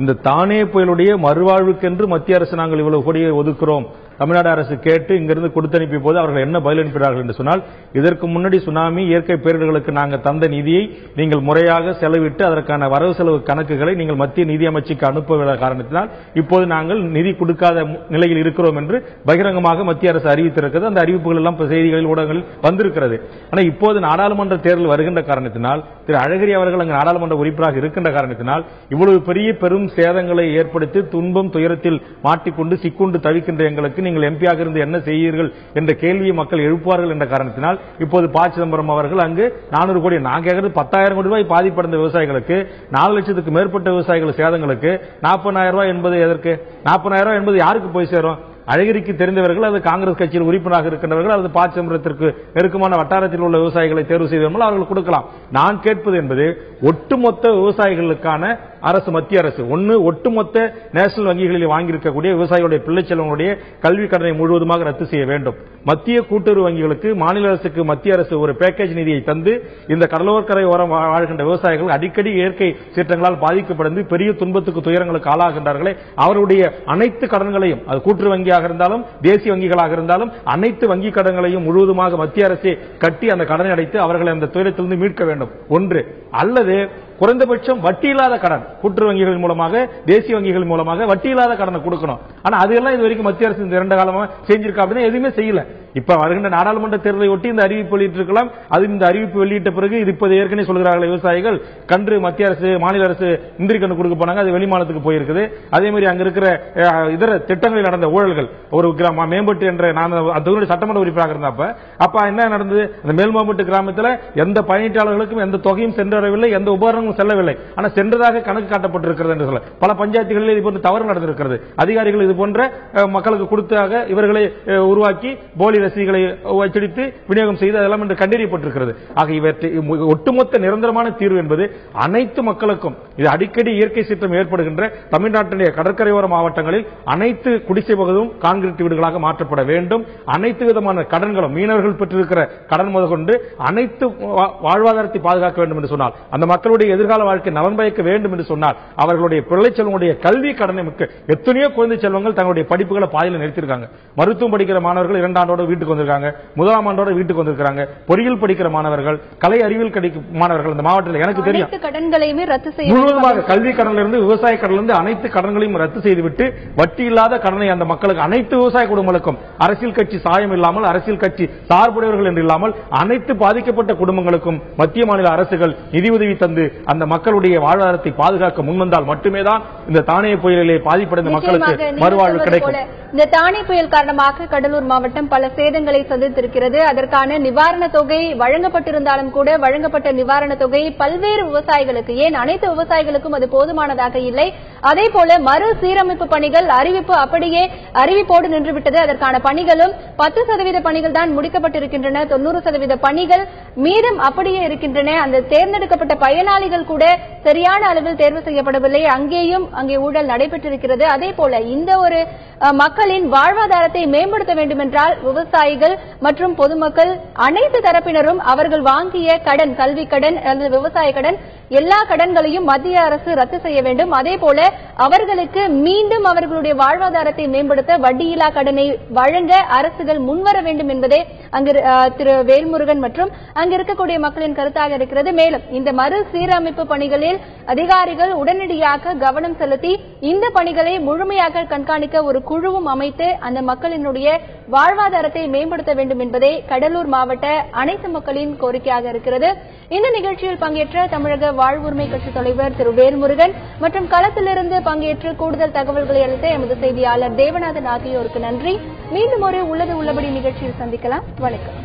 இந்த தானே புயலுடைய மறுவாழ்வுக்கென்று மத்திய அரசு நாங்கள் இவ்வளவு கோடியை ஒதுக்குறோம், தமிழ்நாடு அரசு கேட்டு இங்கிருந்து கொடுத்தனுப்பிய போது அவர்கள் என்ன பதில் அனுப்பினார்கள் என்று சொன்னால், இதற்கு முன்னாடி சுனாமி, இயற்கை பேரிடர்களுக்கு நாங்கள் தந்த நிதியை நீங்கள் முறையாக செலவிட்டு அதற்கான வரவு செலவு கணக்குகளை நீங்கள் மத்திய நிதி அமைச்சுக்கு அனுப்ப காரணத்தினால் இப்போது நாங்கள் நிதி கொடுக்காத நிலையில் இருக்கிறோம் என்று பகிரங்கமாக மத்திய அரசு அறிவித்திருக்கிறது. அந்த அறிவிப்புகள் எல்லாம் செய்திகளில், ஊடகங்களில் வந்திருக்கிறது. ஆனால் இப்போது நாடாளுமன்ற தேர்தல் வருகின்ற காரணத்தினால், திரு அழகிரி அவர்கள் அங்கு நாடாளுமன்ற உறுப்பினராக இருக்கின்ற காரணத்தினால் இவ்வளவு பெரிய பெரும் சேதங்களை ஏற்படுத்தி துன்பம் துயரத்தில் மாட்டிக்கொண்டு சிக்குண்டு தவிக்கின்ற எங்களுக்கு நீங்கள் எம்பியாக இருந்து என்ன செய்வீர்கள் என்ற கேள்வியை மக்கள் எழுப்புவார்கள் என்ற காரணத்தினால் இப்போது ப. சிதம்பரம் அவர்கள் அங்கு 400 கோடி, நான் கேட்கிறது 10,000 கோடி ரூபாய் பாதிப்படைந்த விவசாயிகளுக்கு, 4 லட்சத்துக்கு மேற்பட்ட விவசாயிகள் சேதங்களுக்கு 40,000 ரூபாய் என்பது எதற்கு? 40,000 ரூபாய் என்பது யாருக்கு போய் சேரும்? அழகிரிக்கு தெரிந்தவர்கள், அது காங்கிரஸ் கட்சியில் உறுப்பினராக இருக்கின்றவர்கள், அது ப. சிதம்பரத்திற்கு நெருக்கமான வட்டாரத்தில் உள்ள விவசாயிகளை தேர்வு செய்தவர்கள் அவர்கள் கொடுக்கலாம். நான் கேட்பது என்பது ஒட்டுமொத்த விவசாயிகளுக்கான அரசு, மத்திய அரசு ஒட்டுமொத்த நேஷனல் வங்கிகளில் வாங்கியிருக்கக்கூடிய விவசாயிகளுடைய பிள்ளைச்செல்வங்களுடைய கல்வி கடனை முழுவதுமாக ரத்து செய்ய வேண்டும். மத்திய கூட்டுறவு வங்கிகளுக்கு மாநில அரசுக்கு மத்திய அரசு ஒரு பேக்கேஜ் நிதியை தந்து இந்த கடலோரக்கரை ஓரம் வாழ்கின்ற விவசாயிகள் அடிக்கடி இயற்கை சீற்றங்களால் பாதிக்கப்பட்டு பெரிய துன்பத்துக்கு துயரங்களுக்கு ஆளாகின்றார்களே, அவருடைய அனைத்து கடன்களையும், அது கூட்டுறவு வங்கியாக இருந்தாலும் தேசிய வங்கிகளாக இருந்தாலும் அனைத்து வங்கி கடன்களையும் முழுவதுமாக மத்திய அரசே கட்டி அந்த கடனை அடைத்து அவர்களை அந்த துயரத்திலிருந்து மீட்க வேண்டும். ஒன்று, அல்லது குறைந்தபட்சம் வட்டி இல்லாத கடன் கூட்டுறவு வங்கிகள் மூலமாக, தேசிய வங்கிகள் மூலமாக வட்டி இல்லாத கடனை கொடுக்கணும். ஆனா அதெல்லாம் இது வரைக்கும் மத்திய அரசு இந்த 2 காலமா செஞ்சிருக்கா அப்படின்னா எதுவுமே செய்யல. இப்ப வருகின்ற நாடாளுமன்ற தேர்தலை ஒட்டி இந்த அறிவிப்பு வெளியிட்டிருக்கலாம். அது இந்த அறிவிப்பு வெளியிட்ட பிறகு இது இப்போது ஏற்கனவே சொல்கிறார்கள் விவசாயிகள், கன்று மத்திய அரசு மாநில அரசு முந்திரி கன்று கொடுக்க போனாங்க, அது வெளிமாநிலத்துக்கு போயிருக்குது. அதே மாதிரி அங்க இருக்கிற இதர திட்டங்களில் நடந்த ஊழல்கள், ஒரு மேம்பட்டு என்ற நான் அந்த சட்டமன்ற உறுப்பினராக இருந்தப்ப அப்ப என்ன நடந்தது? அந்த மேல்மாம்பட்டு கிராமத்தில் எந்த பயணீட்டாளர்களுக்கும் எந்த தொகையும் சென்றடையவில்லை, எந்த உபகரணங்களும் செல்லவில்லை. ஆனால் சென்றதாக கணக்கு காட்டப்பட்டிருக்கிறது என்று சொல்ல பல பஞ்சாயத்துகளில் இது போன்ற தவறு நடந்திருக்கிறது. அதிகாரிகள் இது போன்ற மக்களுக்கு கொடுத்தாக இவர்களை உருவாக்கி போலி ரசீதுகளை அச்சடித்து விநியோகம் செய்து அதெல்லாம் என்று கண்டறியப்பட்டிருக்கிறது. ஆக இவற்றை ஒட்டுமொத்த நிரந்தரமான தீர்வு என்பது அனைத்து மக்களுக்கும், இது அடிக்கடி இயற்கை சீற்றம் ஏற்படுகின்ற தமிழ்நாட்டினுடைய கடற்கரையோர மாவட்டங்களில் அனைத்து குடிசை பகுதியும் வீடுகளும் கான்கிரீட் வீடுகளாக மாற்றப்பட வேண்டும். அனைத்து விதமான கடன்களும் மீனவர்கள் பெற்றிருக்கிற கடன் முதற்கொண்டு அனைத்து வாழ்வாதாரத்தை பாதுகாக்க வேண்டும் என்று சொன்னால், அந்த மக்களுடைய எதிர்கால வாழ்க்கை நலன் பயக்க வேண்டும் என்று சொன்னால், அவர்களுடைய பிள்ளை செல்வங்களுடைய கல்வி கடனை எத்தனையோ குழந்தை செல்வங்கள் தங்களுடைய படிப்புகளை பாதியில் நிறுத்திருக்காங்க. மருத்துவம் படிக்கிற மாணவர்கள் 2 ஆண்டோட வீட்டுக்கு வந்திருக்காங்க, 1ஆம் ஆண்டோட வீட்டுக்கு வந்திருக்காங்க. பொறியியல் படிக்கிற மாணவர்கள், கலை அறிவியல் மாணவர்கள் இந்த மாவட்டத்தில் எனக்கு தெரியும் கடன்களையுமே ரத்து செய்ய முழுவதுமாக கல்வி கடனிலிருந்து விவசாய கடனிலிருந்து அனைத்து கடன்களையும் ரத்து செய்துவிட்டு வட்டி இல்லாத கடனை அந்த மக்களுக்கு, அனைத்து விவசாய குடும்பங்களுக்கும், அரசியல் கட்சி சாயம் இல்லாமல், அரசியல் கட்சி சார்புடையவர்கள் என்று இல்லாமல் அனைத்து பாதிக்கப்பட்ட குடும்பங்களுக்கும் மத்திய மாநில அரசுகள் நிதியுதவி தந்து அந்த மக்களுடைய வாழ்வாதாரத்தை பாதுகாக்க முன்வந்தால் மட்டுமே தான் இந்த தானே புயலிலே பாதிப்படைந்த மக்களுக்கு மறுவாழ்வு கிடைக்கும். இந்த தானே புயல் காரணமாக கடலூர் மாவட்டம் பல சேதங்களை சந்தித்திருக்கிறது. அதற்கான நிவாரண தொகை வழங்கப்பட்டிருந்தாலும் கூட வழங்கப்பட்ட நிவாரண தொகை பல்வேறு விவசாயிகளுக்கு, ஏன் அனைத்து விவசாயிகளுக்கும் அது போதுமானதாக இல்லை. அதே போல மறுசீரமைப்பு பணிகள் அறிவிப்பு அப்படியே அறிவிப்போடு நின்றுவிட்டது. அதற்கான பணிகளும் 10% பணிகள் தான் முடிக்கப்பட்டிருக்கின்றன. 90% பணிகள் மீதம் அப்படியே இருக்கின்றன. அந்த தேர்ந்தெடுக்கப்பட்ட பயனாளிகள் கூட சரியான அளவில் தேர்வு செய்யப்படவில்லை. அங்கே ஊழல் நடைபெற்றிருக்கிறது. அதே போல இந்த ஒரு மக்களின் வாழ்வாதாரத்தை மேம்படுத்த வேண்டும் என்றால் விவசாயிகள் மற்றும் பொதுமக்கள் அனைத்து தரப்பினரும் அவர்கள் வாங்கிய கடன், கல்வி கடன் அல்லது விவசாய கடன், எல்லா கடன்களையும் மத்திய அரசு ரத்து செய்ய வேண்டும். அதே போல அவர்களுக்கு மீண்டும் அவர்களுடைய வாழ்வாதாரத்தை மேம்படுத்த வட்டியில்லா கடனை வழங்க அரசுகள் முன்வர வேண்டும் என்பதே அங்கு திரு வேல்முருகன் மற்றும் அங்கு இருக்கக்கூடிய மக்களின் கருத்தாக இருக்கிறது. மேலும் இந்த மறுசீரமைப்பு பணிகளில் அதிகாரிகள் உடனடியாக கவனம் செலுத்தி இந்த பணிகளை முழுமையாக கண்காணிக்க ஒரு குழுவும் அமைத்து அந்த மக்களினுடைய வாழ்வாதாரத்தை மேம்படுத்த வேண்டும் என்பதே கடலூர் மாவட்ட அனைத்து மக்களின் கோரிக்கையாக இருக்கிறது. இந்த நிகழ்ச்சியில் பங்கேற்ற தமிழக வாழ்வுரிமை கட்சி தலைவர் திரு வேல்முருகன் மற்றும் களத்திலிருந்து பங்கேற்று கூடுதல் தகவல்களை அளித்த எமது செய்தியாளர் தேவநாதன் ஆகியோருக்கு நன்றி. மீண்டும் ஒரு உள்ளது உள்ளபடி நிகழ்ச்சியில் சந்திக்கலாம். வணக்கம்.